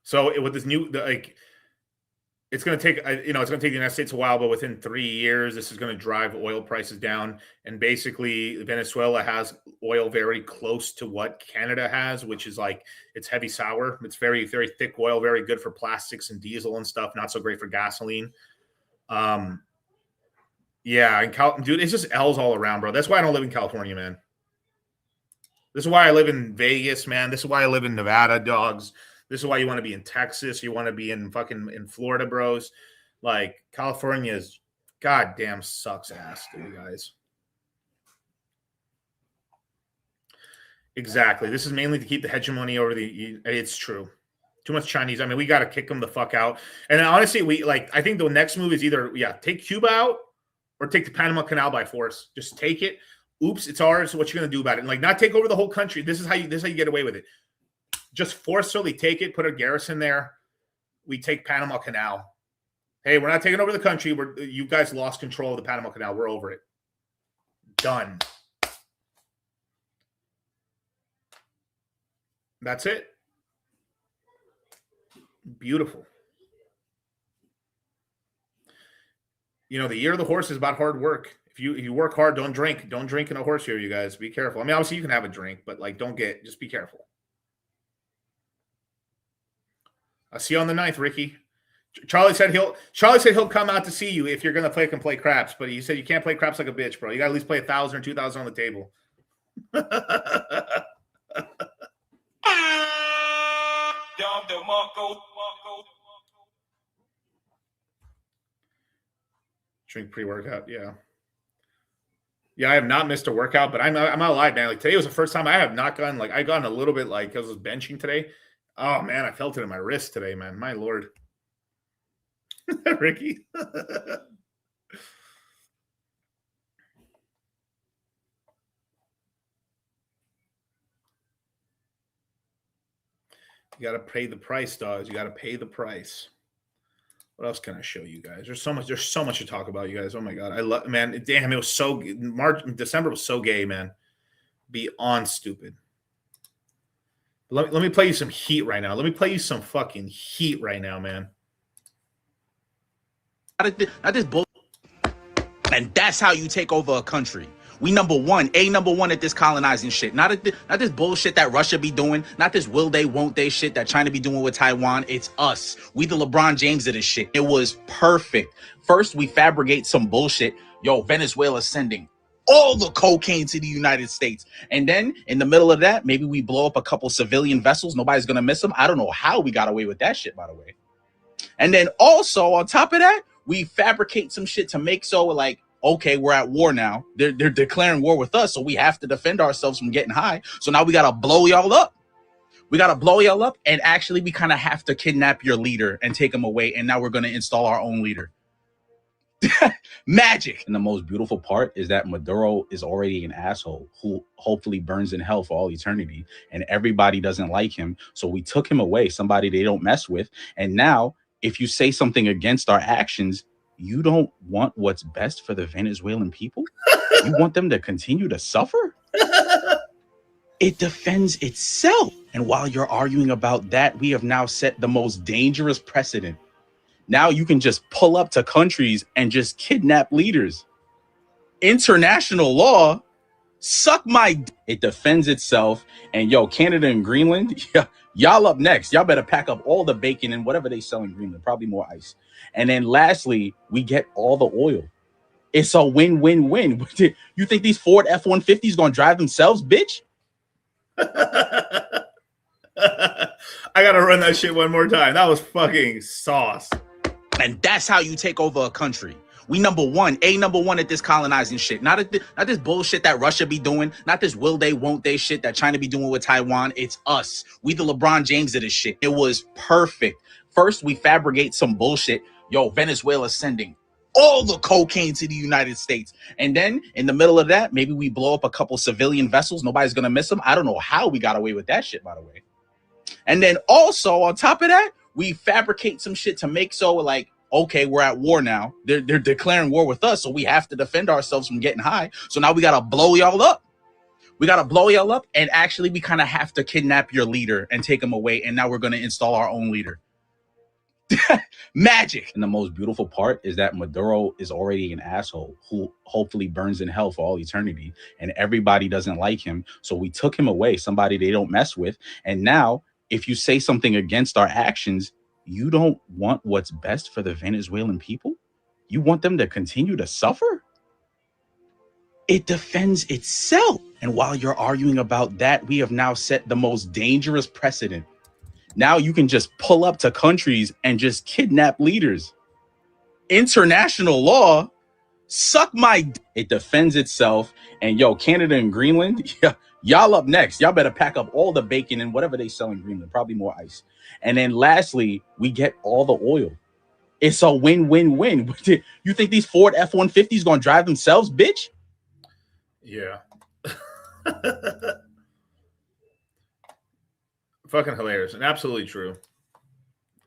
So with this new, it's going to take, it's going to take the United States a while, but within 3 years, this is going to drive oil prices down. And basically, Venezuela has oil very close to what Canada has, which is like, it's heavy sour. It's very, very thick oil, very good for plastics and diesel and stuff. Not so great for gasoline. Yeah, and dude, it's just L's all around, bro. That's why I don't live in California, man. This is why I live in Vegas, man. This is why I live in Nevada, dogs. This is why you want to be in Texas. You want to be in Florida, bros. Like, California is goddamn sucks ass, dude, guys. Exactly. This is mainly to keep the hegemony over it's true. Too much Chinese. I mean, we got to kick them the fuck out. And honestly, I think the next move is either, take Cuba out or take the Panama Canal by force. Just take it. Oops, it's ours. What you going to do about it? And like, not take over the whole country. This is how you get away with it. Just forcefully take it, put a garrison there. We take Panama Canal. Hey, we're not taking over the country. You guys lost control of the Panama Canal. We're over it. Done. That's it. Beautiful. The year of the horse is about hard work. If you work hard, don't drink. Don't drink in a horse year, you guys. Be careful. I mean, obviously you can have a drink, but like, just be careful. I'll see you on the 9th, Ricky. Charlie said he'll come out to see you if you're gonna play craps, but he said you can't play craps like a bitch, bro. You gotta at least play 1,000 or 2,000 on the table. Drink pre-workout, yeah. Yeah, I have not missed a workout, but I'm not lying, man. Like today was the first time I have not gotten like I gotten a little bit like I was benching today. Oh man, I felt it in my wrist today, man. My lord. Ricky. You got to pay the price, dogs. You got to pay the price. What else can I show you guys? There's so much to talk about, you guys. Oh my god, I love, man. Damn, it was so December was so gay, man. Beyond stupid. Let me play you some heat right now. Let me play you some fucking heat right now, man. Not this bull. And that's how you take over a country. We number one at this colonizing shit. Not this bullshit that Russia be doing. Not this will they, won't they shit that China be doing with Taiwan. It's us. We the LeBron James of this shit. It was perfect. First, we fabricate some bullshit. Yo, Venezuela sending all the cocaine to the United States. And then in the middle of that, maybe we blow up a couple civilian vessels. Nobody's going to miss them. I don't know how we got away with that shit, by the way. And then also on top of that, we fabricate some shit to make so like, okay, we're at war now. They're declaring war with us, so we have to defend ourselves from getting high. So now we got to blow y'all up. We got to blow y'all up, and actually we kind of have to kidnap your leader and take him away, and now we're going to install our own leader. Magic. And the most beautiful part is that Maduro is already an asshole who hopefully burns in hell for all eternity, and everybody doesn't like him. So we took him away, somebody they don't mess with, and now if you say something against our actions, you don't want what's best for the Venezuelan people? You want them to continue to suffer? It defends itself. And while you're arguing about that, we have now set the most dangerous precedent. Now you can just pull up to countries and just kidnap leaders. International law, suck my... It defends itself. And yo, Canada and Greenland, y'all up next. Y'all better pack up all the bacon and whatever they sell in Greenland, probably more ice. And then lastly, we get all the oil. It's a win-win-win. You think these Ford F-150s gonna drive themselves, bitch? I gotta run that shit one more time. That was fucking sauce. And that's how you take over a country. We number one at this colonizing shit. Not this bullshit that Russia be doing. Not this will they, won't they shit that China be doing with Taiwan. It's us. We the LeBron James of this shit. It was perfect. First, we fabricate some bullshit. Yo, Venezuela sending all the cocaine to the United States. And then in the middle of that, maybe we blow up a couple civilian vessels. Nobody's going to miss them. I don't know how we got away with that shit, by the way. And then also on top of that, we fabricate some shit to make so like, okay, we're at war now. They're declaring war with us, so we have to defend ourselves from getting high. So now we got to blow y'all up. We got to blow y'all up, and actually we kind of have to kidnap your leader and take him away, and now we're going to install our own leader. Magic. And the most beautiful part is that Maduro is already an asshole who hopefully burns in hell for all eternity, and everybody doesn't like him. So we took him away, somebody they don't mess with. And now if you say something against our actions, you don't want what's best for the Venezuelan people? You want them to continue to suffer? It defends itself. And while you're arguing about that, we have now set the most dangerous precedent. Now you can just pull up to countries and just kidnap leaders. International law, suck my... It defends itself. And yo, Canada and Greenland, y'all up next. Y'all better pack up all the bacon and whatever they sell in Greenland, probably more ice. And then lastly, we get all the oil. It's a win-win-win. You think these Ford F-150s gonna drive themselves, bitch? Yeah. Fucking hilarious and absolutely true.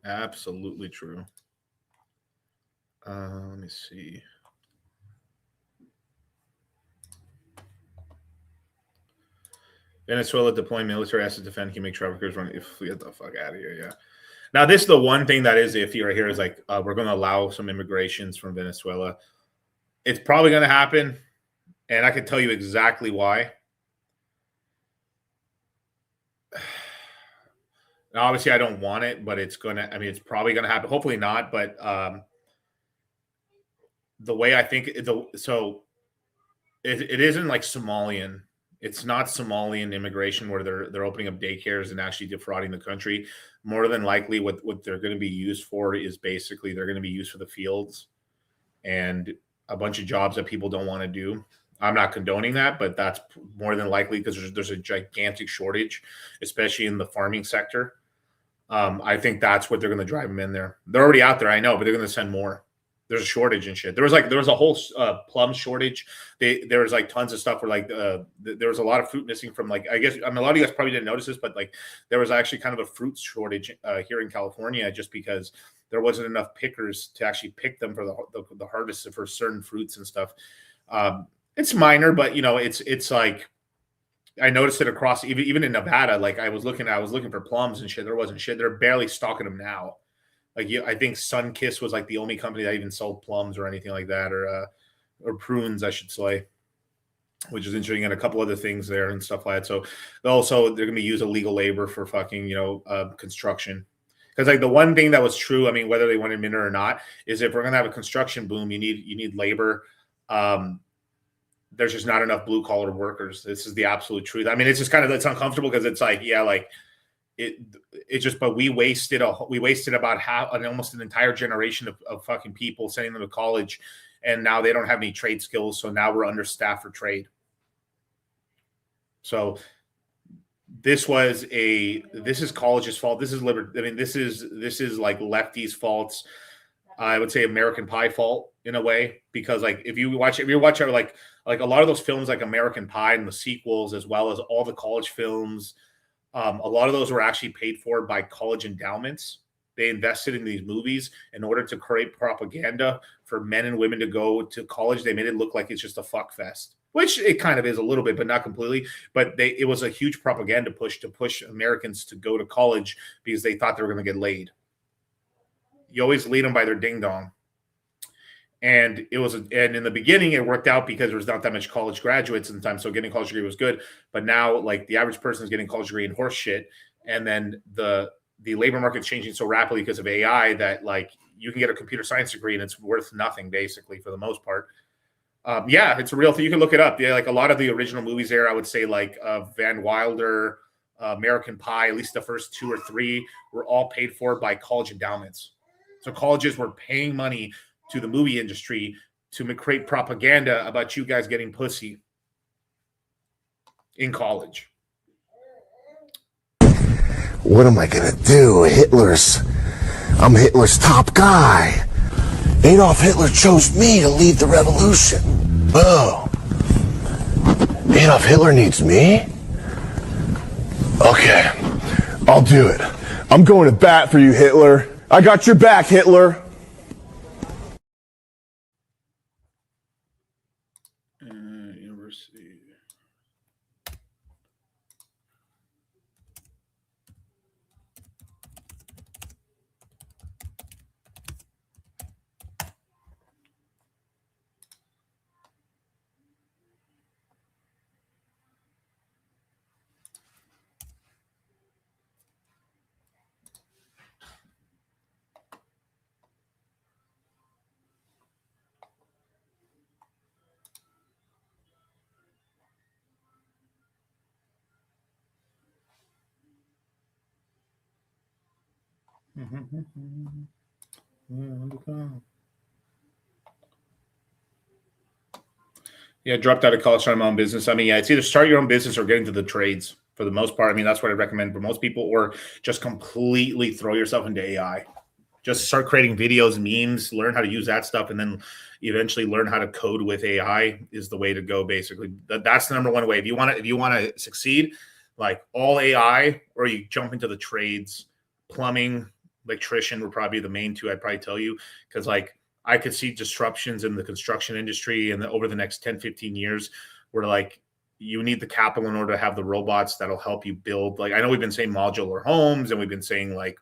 Absolutely true. Let me see. Venezuela deploying military assets to defend human traffickers. Get the fuck out of here. Yeah. Now, this is the one thing that is iffy right here is like, we're going to allow some immigrations from Venezuela. It's probably going to happen. And I can tell you exactly why. Now, obviously, I don't want it, but it's going to, I mean, it's probably going to happen. Hopefully not. But the way I think, it isn't like Somalian It's not Somalian immigration where they're opening up daycares and actually defrauding the country. More than likely, what they're going to be used for is basically they're going to be used for the fields and a bunch of jobs that people don't want to do. I'm not condoning that, but that's more than likely because there's a gigantic shortage, especially in the farming sector. I think that's what they're going to drive them in there. They're already out there, I know, but they're going to send more. There's a shortage and shit. There was a whole plum shortage. There was like tons of stuff where like there was a lot of fruit missing from like, I guess, a lot of you guys probably didn't notice this, but like there was actually kind of a fruit shortage here in California just because there wasn't enough pickers to actually pick them for the harvest for certain fruits and stuff. It's minor, but it's like I noticed it across even in Nevada. Like I was looking for plums and shit. There wasn't shit. They're barely stocking them now. Like I think Sunkiss was like the only company that even sold plums or anything like that, or prunes, I should say, which is interesting, and a couple other things there and stuff like that. So also they're gonna use illegal labor for fucking construction. Because like the one thing that was true, I mean, whether they wanted it or not, is if we're gonna have a construction boom, you need labor. There's just not enough blue collar workers. This is the absolute truth. I mean, it's just it's uncomfortable because it's like, yeah, like but we wasted about almost an entire generation of fucking people, sending them to college, and now they don't have any trade skills. So now we're understaffed for trade. So this is college's fault. This is liberty. I mean, this is like lefties' faults. I would say American Pie fault in a way, because like if you watch our like a lot of those films like American Pie and the sequels, as well as all the college films, a lot of those were actually paid for by college endowments. They invested in these movies in order to create propaganda for men and women to go to college. They made it look like it's just a fuck fest, which it kind of is a little bit, but not completely. But it was a huge propaganda push to push Americans to go to college because they thought they were going to get laid. You always lead them by their ding dong. And in the beginning, it worked out because there was not that much college graduates in the time. So getting a college degree was good. But now, like, the average person is getting a college degree in horse shit. And then the labor market's changing so rapidly because of AI that, like, you can get a computer science degree and it's worth nothing, basically, for the most part. Yeah, it's a real thing. You can look it up. Yeah, like a lot of the original movies there, I would say, like Van Wilder, American Pie, at least the first 2 or 3 were all paid for by college endowments. So colleges were paying money to the movie industry to create propaganda about you guys getting pussy in college. What am I gonna do? I'm Hitler's top guy. Adolf Hitler chose me to lead the revolution. Oh. Adolf Hitler needs me? Okay, I'll do it. I'm going to bat for you, Hitler. I got your back, Hitler. University. Yeah, dropped out of college, started my own business. I mean, yeah, it's either start your own business or get into the trades for the most part. I mean, that's what I recommend for most people, or just completely throw yourself into AI. Just start creating videos, memes, learn how to use that stuff, and then eventually learn how to code with AI is the way to go. Basically, that's the number one way. If you want to succeed, like all AI, or you jump into the trades. Plumbing, electrician would probably be the main 2. I'd probably tell you, because like I could see disruptions in the construction industry and over the next 10, 15 years where like you need the capital in order to have the robots that'll help you build. Like I know we've been saying modular homes and we've been saying like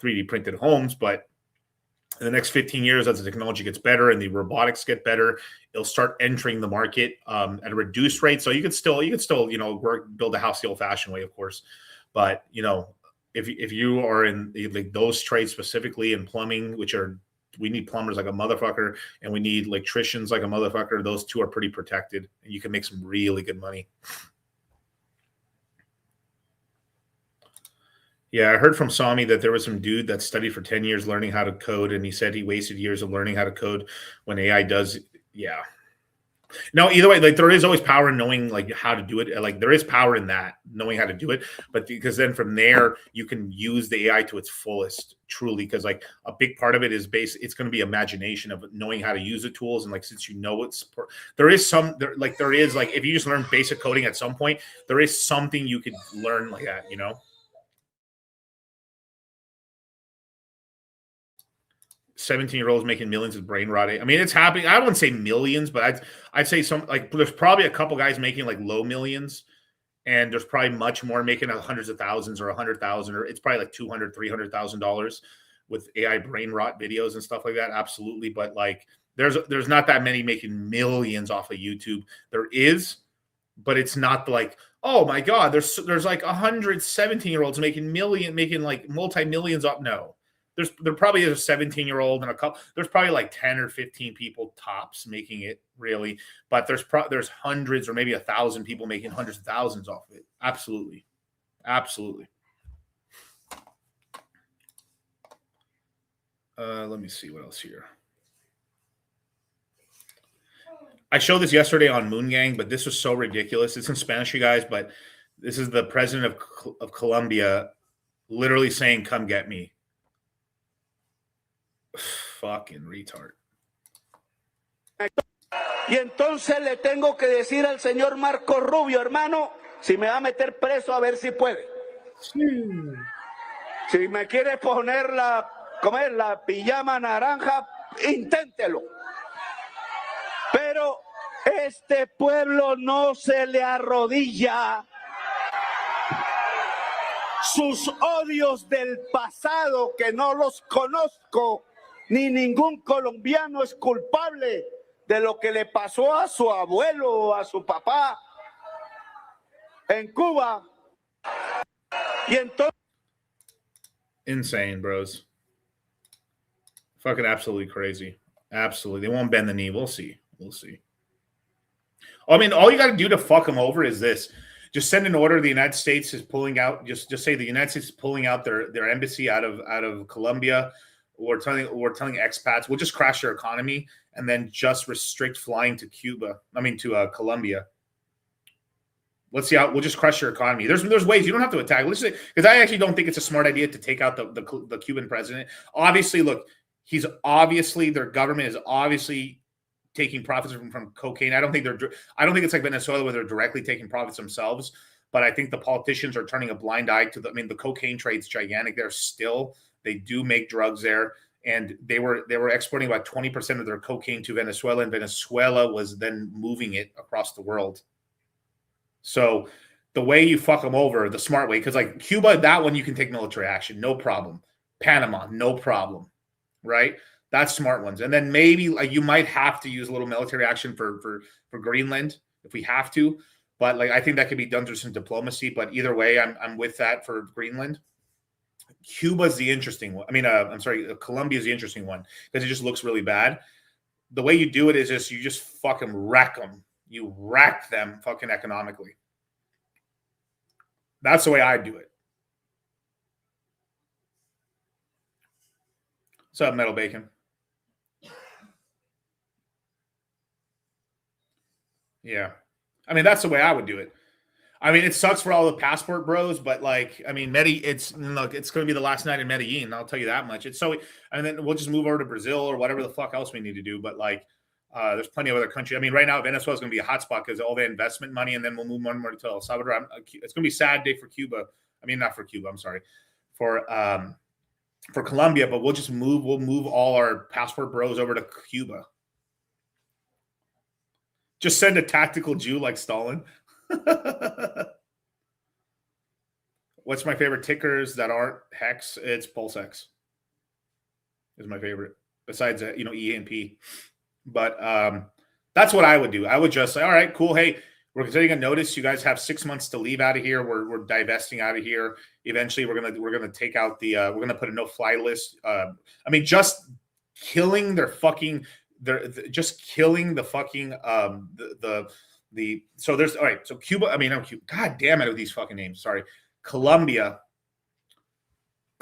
3D printed homes, but in the next 15 years, as the technology gets better and the robotics get better, it'll start entering the market at a reduced rate. So you could still build a house the old fashioned way, of course. But if you are in like those trades specifically in plumbing, we need plumbers like a motherfucker, and we need electricians like a motherfucker. Those 2 are pretty protected, and you can make some really good money. Yeah, I heard from Sami that there was some dude that studied for 10 years learning how to code, and he said he wasted years of learning how to code when AI does. Yeah. No, either way, like there is always power in knowing like how to do it. Like there is power in that, knowing how to do it. But because then from there you can use the AI to its fullest, truly. Because like a big part of it is it's going to be imagination of knowing how to use the tools. And like since you know there is like if you just learn basic coding at some point, there is something you could learn like that, you know. 17-year-olds making millions with brain rot. I mean, it's happening. I wouldn't say millions, but I'd say some, like there's probably a couple guys making like low millions, and there's probably much more making hundreds of thousands or 100,000, or it's probably like $200,000-$300,000 with AI brain rot videos and stuff like that. Absolutely, but like there's not that many making millions off of YouTube. There is, but it's not like, oh my god, there's like 100 17-year-olds making like multi-millions off. No. There probably is a 17-year-old and a couple. There's probably like 10 or 15 people tops making it, really, but there's hundreds or maybe 1,000 people making hundreds of thousands off of it. Absolutely, absolutely. Let me see what else here. I showed this yesterday on Moon Gang, but this was so ridiculous. It's in Spanish, you guys, but this is the president of Colombia literally saying, "Come get me." Fucking retard. Y entonces le tengo que decir al señor Marco Rubio, hermano, si me va a meter preso, a ver si puede. Sí. Si me quiere poner la pijama naranja, inténtelo. Pero este pueblo no se le arrodilla. Sus odios del pasado, que no los conozco, ni ningún colombiano es culpable de lo que le pasó a su abuelo o a su papá en Cuba. Y entonces... Insane, bros. Fucking absolutely crazy. Absolutely. They won't bend the knee. We'll see. We'll see. I mean, all you got to do to fuck them over is this. Just send an order. The United States is pulling out. Just say the United States is pulling out their embassy out of Colombia. We're telling expats, we'll just crash their economy and then just restrict flying to Cuba. I mean, to Colombia. Let's see how we'll just crush your economy. There's ways you don't have to attack. Let's say, because I actually don't think it's a smart idea to take out the Cuban president. Obviously, look, their government is obviously taking profits from cocaine. I don't think it's like Venezuela where they're directly taking profits themselves. But I think the politicians are turning a blind eye to the cocaine trade's gigantic. They do make drugs there, and they were exporting about 20% of their cocaine to Venezuela, and Venezuela was then moving it across the world. So the way you fuck them over, the smart way, because like Cuba, that one you can take military action, no problem. Panama, no problem, right? That's smart ones. And then maybe like you might have to use a little military action for Greenland if we have to, but like I think that could be done through some diplomacy. But either way, I'm with that for Greenland. Cuba's the interesting one. I mean, Colombia is the interesting one because it just looks really bad. The way you do it is you just fucking wreck them. You wreck them fucking economically. That's the way I do it. What's up, Metal Bacon? Yeah. I mean, that's the way I would do it. I mean, it sucks for all the passport bros, but like, I mean, it's going to be the last night in Medellin. I'll tell you that much. And then we'll just move over to Brazil or whatever the fuck else we need to do. But like, there's plenty of other countries. I mean, right now, Venezuela is going to be a hotspot because all the investment money, and then we'll move more to El Salvador. It's going to be a sad day for Cuba. I mean, not for Cuba. I'm sorry. For Colombia, but we'll move all our passport bros over to Cuba. Just send a tactical Jew like Stalin. What's my favorite tickers that aren't hex? It's PulseX is my favorite. Besides E and P. But that's what I would do. I would just say, all right, cool. Hey, we're taking a notice. You guys have 6 months to leave out of here. We're divesting out of here. Eventually, we're gonna take out we're gonna put a no-fly list. I mean, just killing their fucking. Just killing the fucking so there's all right. So Cuba. I mean, Cuba. God damn it with these fucking names. Sorry, Colombia.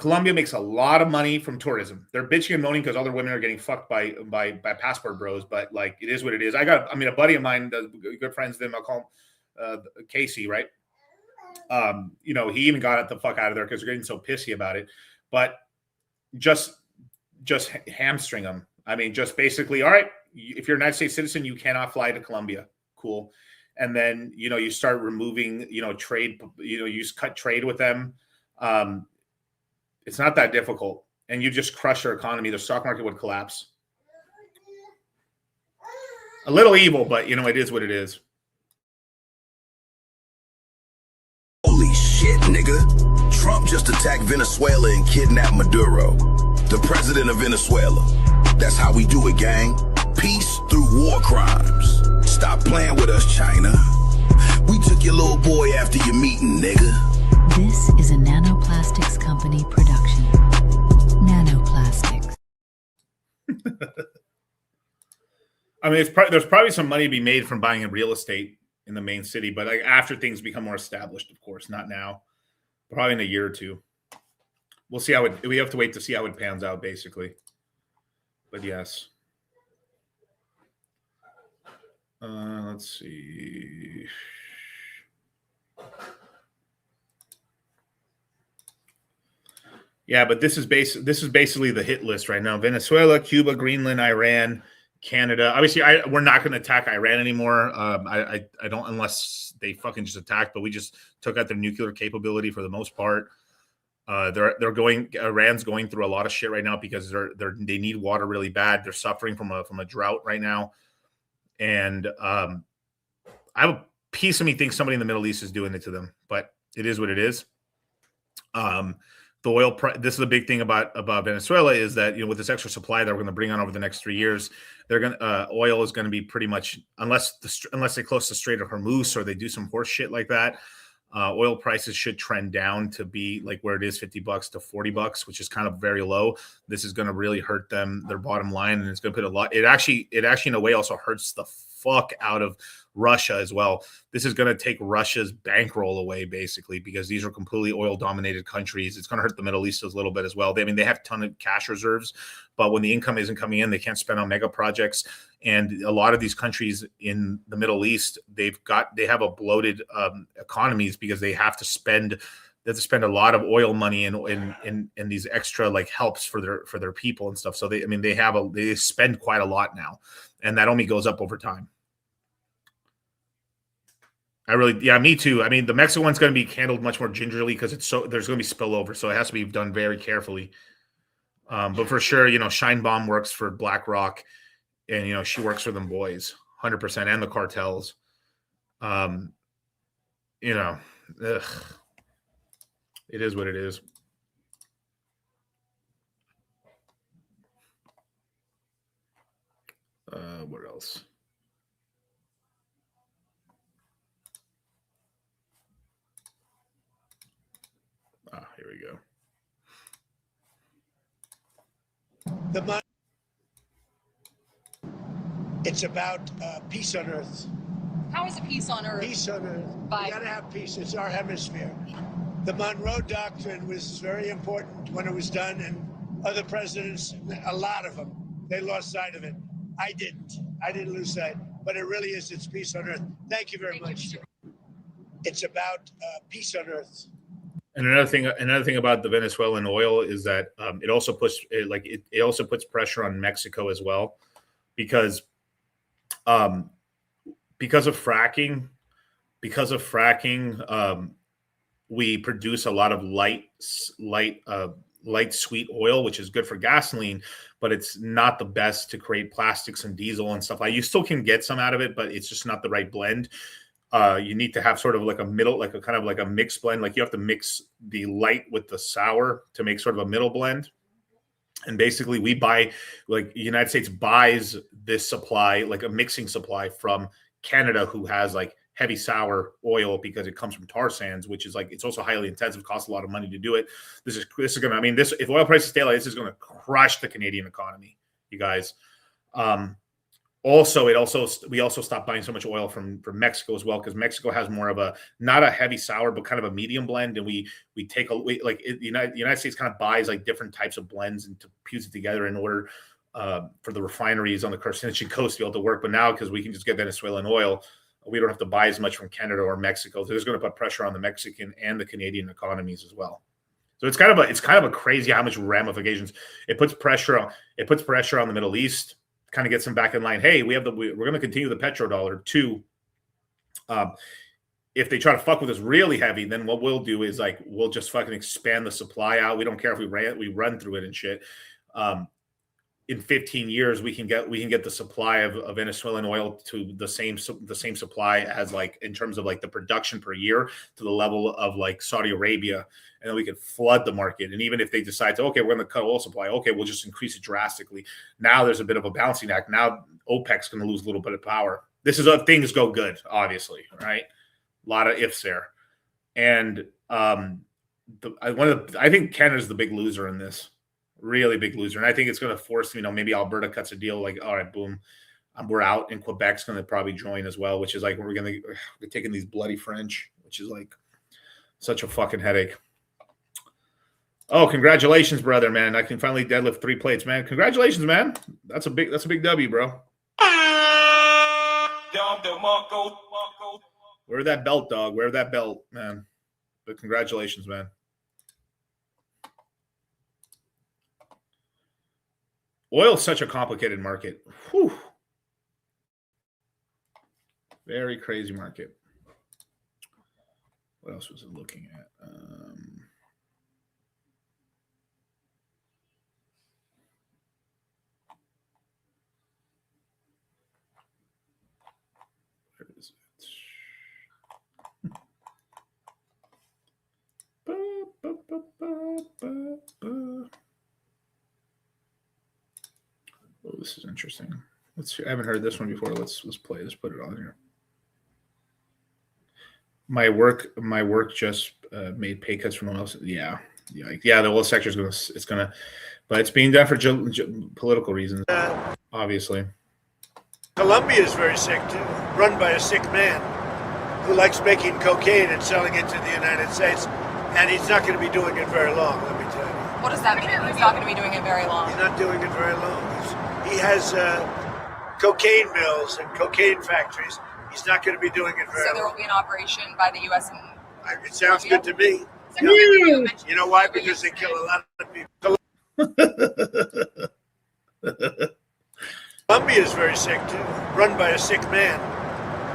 Colombia makes a lot of money from tourism. They're bitching and moaning because other women are getting fucked by passport bros, but like it is what it is. A buddy of mine, good friends with him, I'll call him Casey, right? You know, he even got it the fuck out of there because they're getting so pissy about it. But just hamstring them. I mean, just basically, all right, if you're a United States citizen, you cannot fly to Colombia. Cool. And then, you know, you start removing, you know, trade, you know, you just cut trade with them. It's not that difficult. And you just crush their economy. The stock market would collapse. A little evil, but, you know, it is what it is. Holy shit, nigga. Trump just attacked Venezuela and kidnapped Maduro, the president of Venezuela. That's how we do it, gang. Peace through war crimes. Stop playing with us, China. We took your little boy after your meeting, nigga. This is a Nanoplastics Company production. Nanoplastics. I mean, there's probably some money to be made from buying real estate in the main city, but like after things become more established, of course, not now. Probably in a year or two. We'll see how we have to wait to see how it pans out, basically. But yes. Let's see. Yeah, but this is basically the hit list right now. Venezuela, Cuba, Greenland, Iran, Canada. Obviously, we're not going to attack Iran anymore. I don't, unless they fucking just attack. But we just took out their nuclear capability for the most part. Iran's going through a lot of shit right now because they need water really bad. They're suffering from a drought right now, and I have a piece of me thinks somebody in the Middle East is doing it to them, but it is what it is. The oil price. This is the big thing about Venezuela is that, you know, with this extra supply that we're going to bring on over the next 3 years, oil is going to be pretty much, unless they close the Strait of Hormuz or they do some horse shit like that. Oil prices should trend down to be like where it is, $50 to $40, which is kind of very low. This is going to really hurt their bottom line, and it's going to put a lot. It actually in a way also hurts the fuck out of Russia as well. This is going to take Russia's bankroll away, basically, because these are completely oil-dominated countries. It's going to hurt the Middle East a little bit as well. They have a ton of cash reserves, but when the income isn't coming in, they can't spend on mega projects. And a lot of these countries in the Middle East, they have a bloated economies because they have to spend a lot of oil money in these extra like helps for their people and stuff. So they spend quite a lot now, and that only goes up over time. Me too. I mean, the Mexican one's going to be handled much more gingerly because there's going to be spillover, so it has to be done very carefully. But for sure, you know, Scheinbaum works for BlackRock, and you know she works for them boys, 100%, and the cartels. You know, it is what it is. What else? Here we go. It's about peace on earth. How is it peace on earth? Peace on earth. We gotta have peace. It's our hemisphere. The Monroe Doctrine was very important when it was done, and other presidents, a lot of them, they lost sight of it. I didn't lose sight, but it really is. It's peace on earth. Thank you very much. It's about peace on earth. And another thing about the Venezuelan oil is that it also puts pressure on Mexico as well, because of fracking. We produce a lot of light sweet oil, which is good for gasoline, but it's not the best to create plastics and diesel and stuff. Like, you still can get some out of it, but it's just not the right blend. You need to have sort of like a middle, like a kind of like a mixed blend. Like you have to mix the light with the sour to make sort of a middle blend. And basically we buy, like, the United States buys this supply, like a mixing supply from Canada, who has like heavy sour oil because it comes from tar sands, which is like, it's also highly intensive, costs a lot of money to do it. This is going to, I mean, if oil prices stay like this, is going to crush the Canadian economy, you guys. Also, we also stopped buying so much oil from Mexico as well, because Mexico has more of a, not a heavy sour, but kind of a medium blend, and we take the United States kind of buys like different types of blends and to fuse it together in order for the refineries on the Carcinochian coast to be able to work. But now, because we can just get Venezuelan oil, we don't have to buy as much from Canada or Mexico. So there's going to put pressure on the Mexican and the Canadian economies as well. So it's kind of a crazy how much ramifications it puts pressure on. It puts pressure on the Middle East. Kind of gets them back in line. Hey, we're going to continue the petrodollar. Two, if they try to fuck with us really heavy, then what we'll do is like we'll just fucking expand the supply out. We don't care if we run through it and shit. In 15 years, we can get the supply of Venezuelan oil to the same supply as, like, in terms of like the production per year, to the level of like Saudi Arabia, and then we could flood the market. And even if they decide to, okay, we're going to cut oil supply, okay, we'll just increase it drastically. Now there's a bit of a balancing act. Now OPEC's going to lose a little bit of power. This is if things go good, obviously, right? A lot of ifs there, and I think Canada's the big loser in this. Really big loser. And I think it's going to force, maybe Alberta cuts a deal like, all right, boom, we're out. And Quebec's going to probably join as well, which is like, we're taking these bloody French, which is like such a fucking headache. Oh, congratulations, brother, man. I can finally deadlift 3 plates, man. Congratulations, man. That's a big W, bro. Wear that belt, dog. Wear that belt, man. But congratulations, man. Oil is such a complicated market. Whew. Very crazy market. What else was it looking at? Where is it? Oh, this is interesting. I haven't heard this one before. Let's play. Let's put it on here. My work just made pay cuts from oil. Yeah. The oil sector is gonna, but it's being done for political reasons, obviously. Colombia is very sick too, run by a sick man who likes making cocaine and selling it to the United States, and he's not going to be doing it very long. Let me tell you. What does that mean? He's not going to be doing it very long. He's not doing it very long. He has cocaine mills and cocaine factories. He's not going to be doing it very long. So there will be an operation by the U.S. and it sounds good to me. You know why? Because they kill a lot of people. Colombia is very sick too, run by a sick man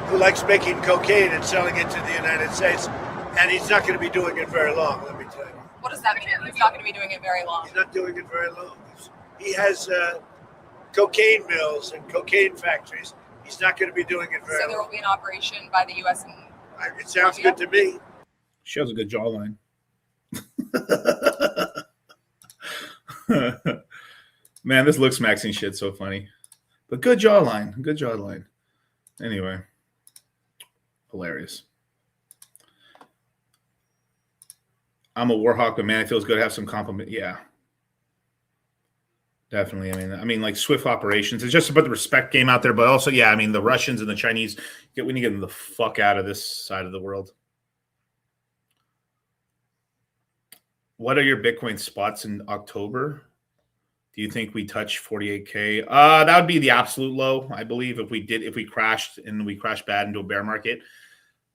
who likes making cocaine and selling it to the United States, and he's not going to be doing it very long. Let me tell you. What does that mean? He's not going to be doing it very long. He's not doing it very long. He has cocaine mills and cocaine factories. He's not going to be doing it very long. So there will be an operation by the U.S. and it sounds good to me. She has a good jawline. Man, this looks Maxine shit so funny. But good jawline. Good jawline. Anyway. Hilarious. I'm a war hawk, but man, it feels good to have some compliment. Yeah. Definitely. I mean, like swift operations. It's just about the respect game out there, but also, yeah, I mean, the Russians and the Chinese, we need to get them the fuck out of this side of the world. What are your Bitcoin spots in October? Do you think we touch 48K? That would be the absolute low, I believe, if we crashed bad into a bear market.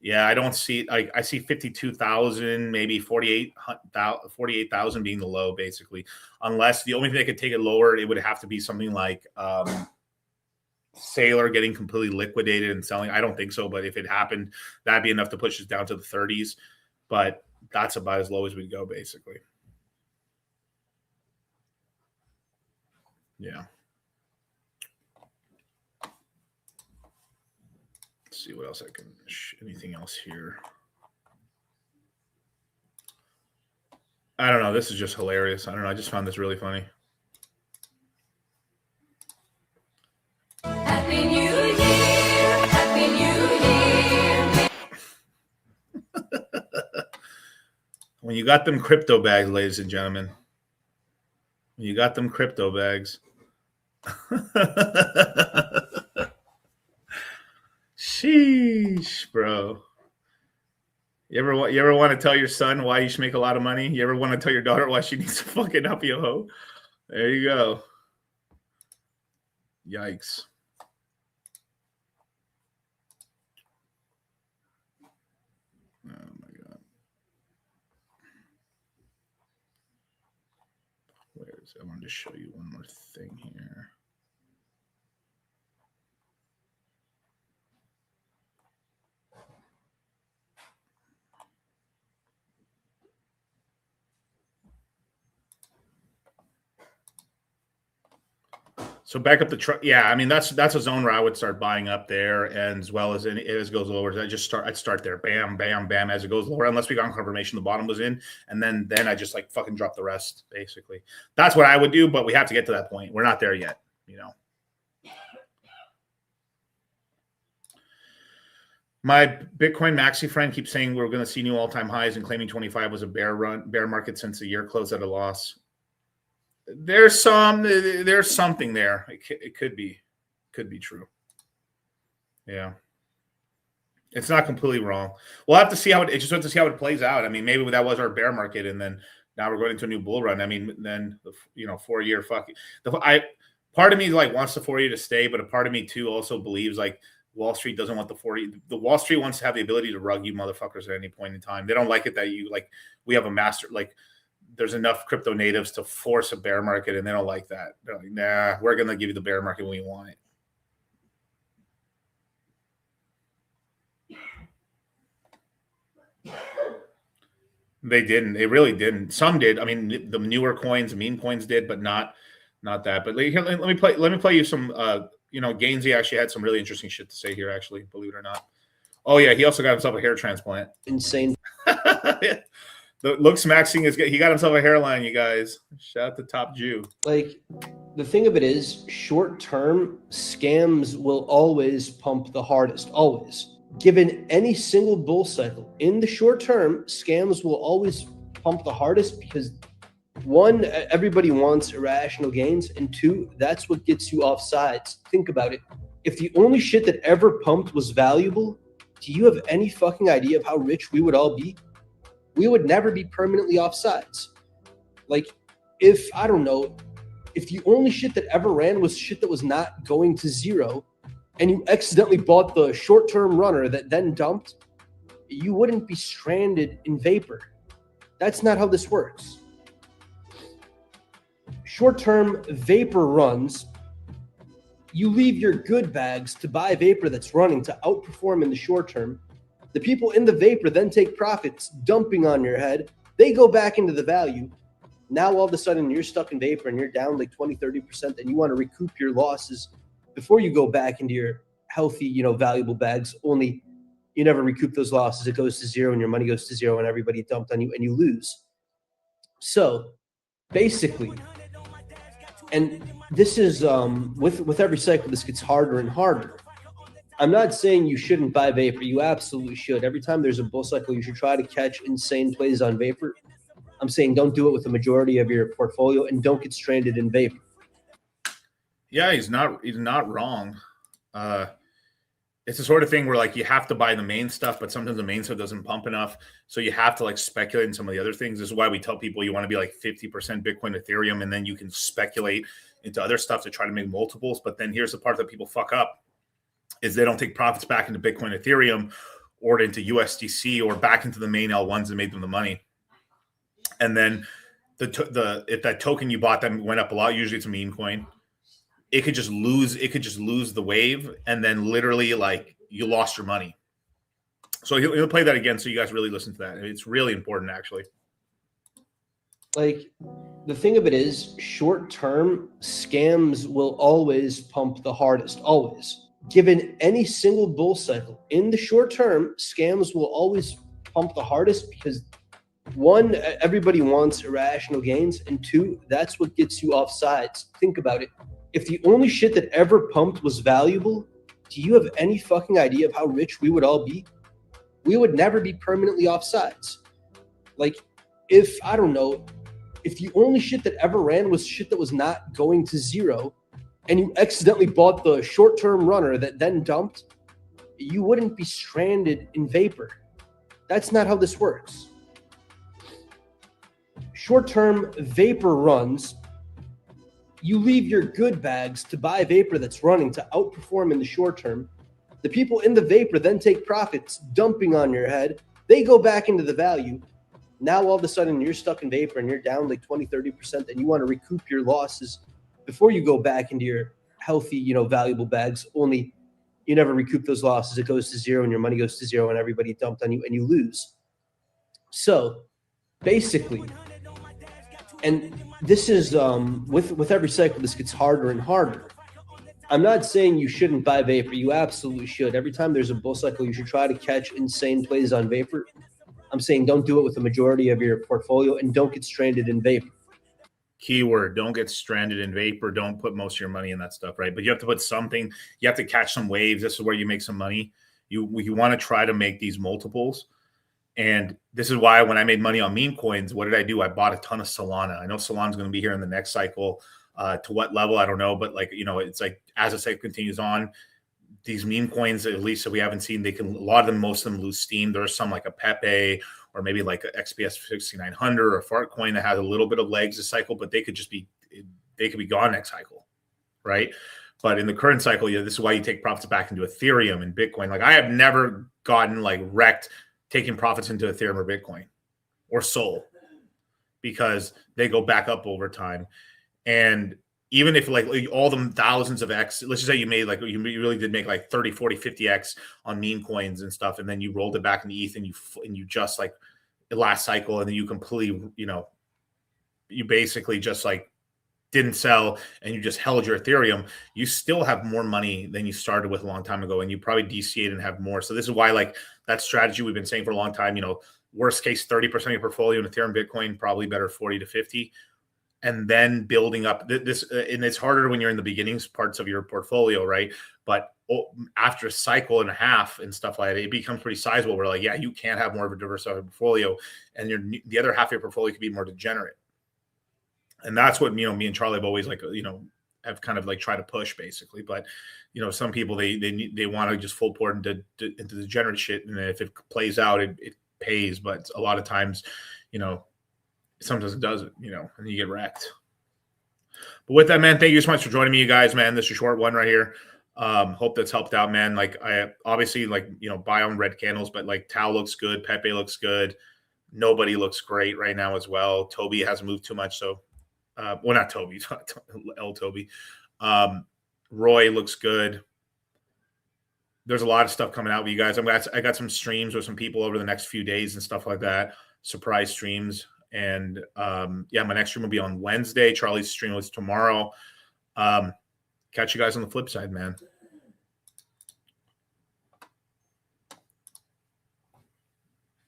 Yeah, I don't see I see 52,000, maybe 48,000 being the low, basically. Unless the only thing that could take it lower, it would have to be something like Sailor getting completely liquidated and selling. I don't think so, but if it happened, that'd be enough to push us down to the 30s. But that's about as low as we'd go, basically. Yeah. Let's see what else I can. Anything else here? I don't know. This is just hilarious. I don't know. I just found this really funny. Happy New Year. Happy New Year. When you got them crypto bags, ladies and gentlemen. When you got them crypto bags. Sheesh, bro. You ever want to tell your son why you should make a lot of money? You ever want to tell your daughter why she needs to fucking up you hoe? There you go. Yikes. Oh my God. I wanted to show you one more thing here. So back up the truck. Yeah, I mean that's a zone where I would start buying up there, and as well as as it goes lower, I'd start there, bam, bam, bam, as it goes lower, unless we got confirmation the bottom was in, and then I just like fucking drop the rest. Basically, that's what I would do. But we have to get to that point. We're not there yet, you know. My Bitcoin maxi friend keeps saying we're going to see new all-time highs and claiming 25 was a bear market since the year closed at a loss. There's something there. It could be true. Yeah, it's not completely wrong. We'll have to see how it plays out. I mean, maybe that was our bear market, and then now we're going into a new bull run. I mean, then 4-year fucking. Part of me like wants the 4-year to stay, but a part of me too also believes like Wall Street doesn't want the 4-year. The Wall Street wants to have the ability to rug you motherfuckers at any point in time. They don't like it that you like. We have a master like. There's enough crypto natives to force a bear market, and they don't like that. They're like, nah, we're going to give you the bear market when we want it. They didn't. They really didn't. Some did. I mean, the newer coins, meme coins did, but not that. But here, let me play you some. Gainsey actually had some really interesting shit to say here. Actually, believe it or not. Oh yeah, he also got himself a hair transplant. Insane. The looks maxing he got himself a hairline, you guys. Shout out to Top Jew. Like, the thing of it is, short-term scams will always pump the hardest, always. Given any single bull cycle, in the short term, scams will always pump the hardest because, one, everybody wants irrational gains, and two, that's what gets you off sides. Think about it. If the only shit that ever pumped was valuable, do you have any fucking idea of how rich we would all be? We would never be permanently off sides. Like, if the only shit that ever ran was shit that was not going to zero, and you accidentally bought the short-term runner that then dumped, you wouldn't be stranded in vapor. That's not how this works. Short-term vapor runs, you leave your good bags to buy vapor that's running to outperform in the short term. The people in the vapor then take profits, dumping on your head. They go back into the value. Now all of a sudden you're stuck in vapor and you're down like 20, 30%, and you want to recoup your losses before you go back into your healthy, valuable bags. Only you never recoup those losses. It goes to zero and your money goes to zero and everybody dumped on you and you lose. So basically, and this is with every cycle, this gets harder and harder. I'm not saying you shouldn't buy vapor. You absolutely should. Every time there's a bull cycle, you should try to catch insane plays on vapor. I'm saying don't do it with the majority of your portfolio and don't get stranded in vapor. Yeah, he's not wrong. It's the sort of thing where like you have to buy the main stuff, but sometimes the main stuff doesn't pump enough. So you have to like speculate in some of the other things. This is why we tell people you want to be like 50% Bitcoin, Ethereum, and then you can speculate into other stuff to try to make multiples. But then here's the part that people fuck up. Is they don't take profits back into Bitcoin, Ethereum, or into USDC, or back into the main L1s that made them the money. And then if that token you bought them went up a lot, usually it's a meme coin, it could just lose the wave, and then literally like you lost your money. So he'll play that again, so you guys really listen to that. It's really important, actually. Like, the thing of it is, short-term scams will always pump the hardest, always. Given any single bull cycle, in the short term, scams will always pump the hardest because, one, everybody wants irrational gains, and two, that's what gets you off sides. Think about it. If the only shit that ever pumped was valuable, do you have any fucking idea of how rich we would all be? We would never be permanently off sides. Like, if the only shit that ever ran was shit that was not going to zero, and you accidentally bought the short-term runner that then dumped, you wouldn't be stranded in vapor. That's not how this works. Short-term vapor runs, you leave your good bags to buy vapor that's running to outperform in the short term. The people in the vapor then take profits, dumping on your head. They go back into the value. Now all of a sudden you're stuck in vapor and you're down like 20, 30%, and you want to recoup your losses before you go back into your healthy, valuable bags. Only you never recoup those losses. It goes to zero and your money goes to zero and everybody dumped on you and you lose. So basically, and this is with every cycle, this gets harder and harder. I'm not saying you shouldn't buy vapor. You absolutely should. Every time there's a bull cycle, you should try to catch insane plays on vapor. I'm saying don't do it with the majority of your portfolio and don't get stranded in vapor. Keyword, don't get stranded in vapor. Don't put most of your money in that stuff, right? But you have to put something. You have to catch some waves. This is where you make some money. You want to try to make these multiples. And this is why when I made money on meme coins, what did I do? I bought a ton of Solana. I know Solana's going to be here in the next cycle. To what level, I don't know. But it's like as the cycle continues on, these meme coins, at least that we haven't seen, a lot of them, most of them lose steam. There's some like a Pepe or maybe like a XPS 6900 or Fart coin that has a little bit of legs this cycle, but they could be gone next cycle, right? But in the current cycle, this is why you take profits back into Ethereum and Bitcoin. Like I have never gotten like wrecked taking profits into Ethereum or Bitcoin or Sol because they go back up over time. And even if like all them thousands of X, let's just say you made like, you really did make like 30, 40, 50 X on meme coins and stuff. And then you rolled it back into ETH and you just like the last cycle. And then you completely, you basically just like didn't sell and you just held your Ethereum. You still have more money than you started with a long time ago. And you probably DCA'd and have more. So this is why like that strategy we've been saying for a long time, worst case, 30% of your portfolio in Ethereum, Bitcoin, probably better 40 to 50. And then building up this, and it's harder when you're in the beginnings parts of your portfolio, right? But after a cycle and a half and stuff like that, it becomes pretty sizable. Where like, yeah, you can have more of a diversified portfolio, and the other half of your portfolio could be more degenerate. And that's what me and Charlie have always have kind of like tried to push basically. But some people they want to just full port into degenerate shit, and if it plays out, it pays. But a lot of times, sometimes it doesn't, and you get wrecked. But with that, man, thank you so much for joining me, you guys, man. This is a short one right here. Hope that's helped out, man. Like I obviously buy on red candles, but like Tao looks good. Pepe looks good. Nobody looks great right now as well. Toby hasn't moved too much. So, well, not Toby, L Toby. Roy looks good. There's a lot of stuff coming out with you guys. I got some streams with some people over the next few days and stuff like that. Surprise streams. And my next stream will be on Wednesday. Charlie's stream is tomorrow. Catch you guys on the flip side, man.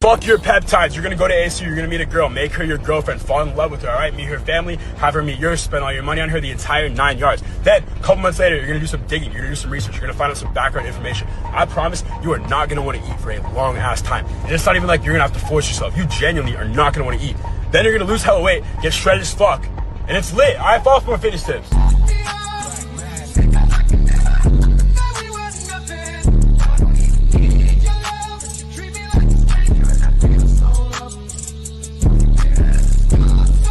Fuck your peptides. You're gonna go to ASU, you're gonna meet a girl, make her your girlfriend, fall in love with her, all right? Meet her family, have her meet yours, spend all your money on her the entire 9 yards. Then, a couple months later, you're gonna do some digging, you're gonna do some research, you're gonna find out some background information. I promise you are not gonna wanna eat for a long ass time. And it's not even like you're gonna have to force yourself. You genuinely are not gonna wanna eat. Then you're gonna lose hella weight, get shredded as fuck. And it's lit. All right, follow for more fitness tips.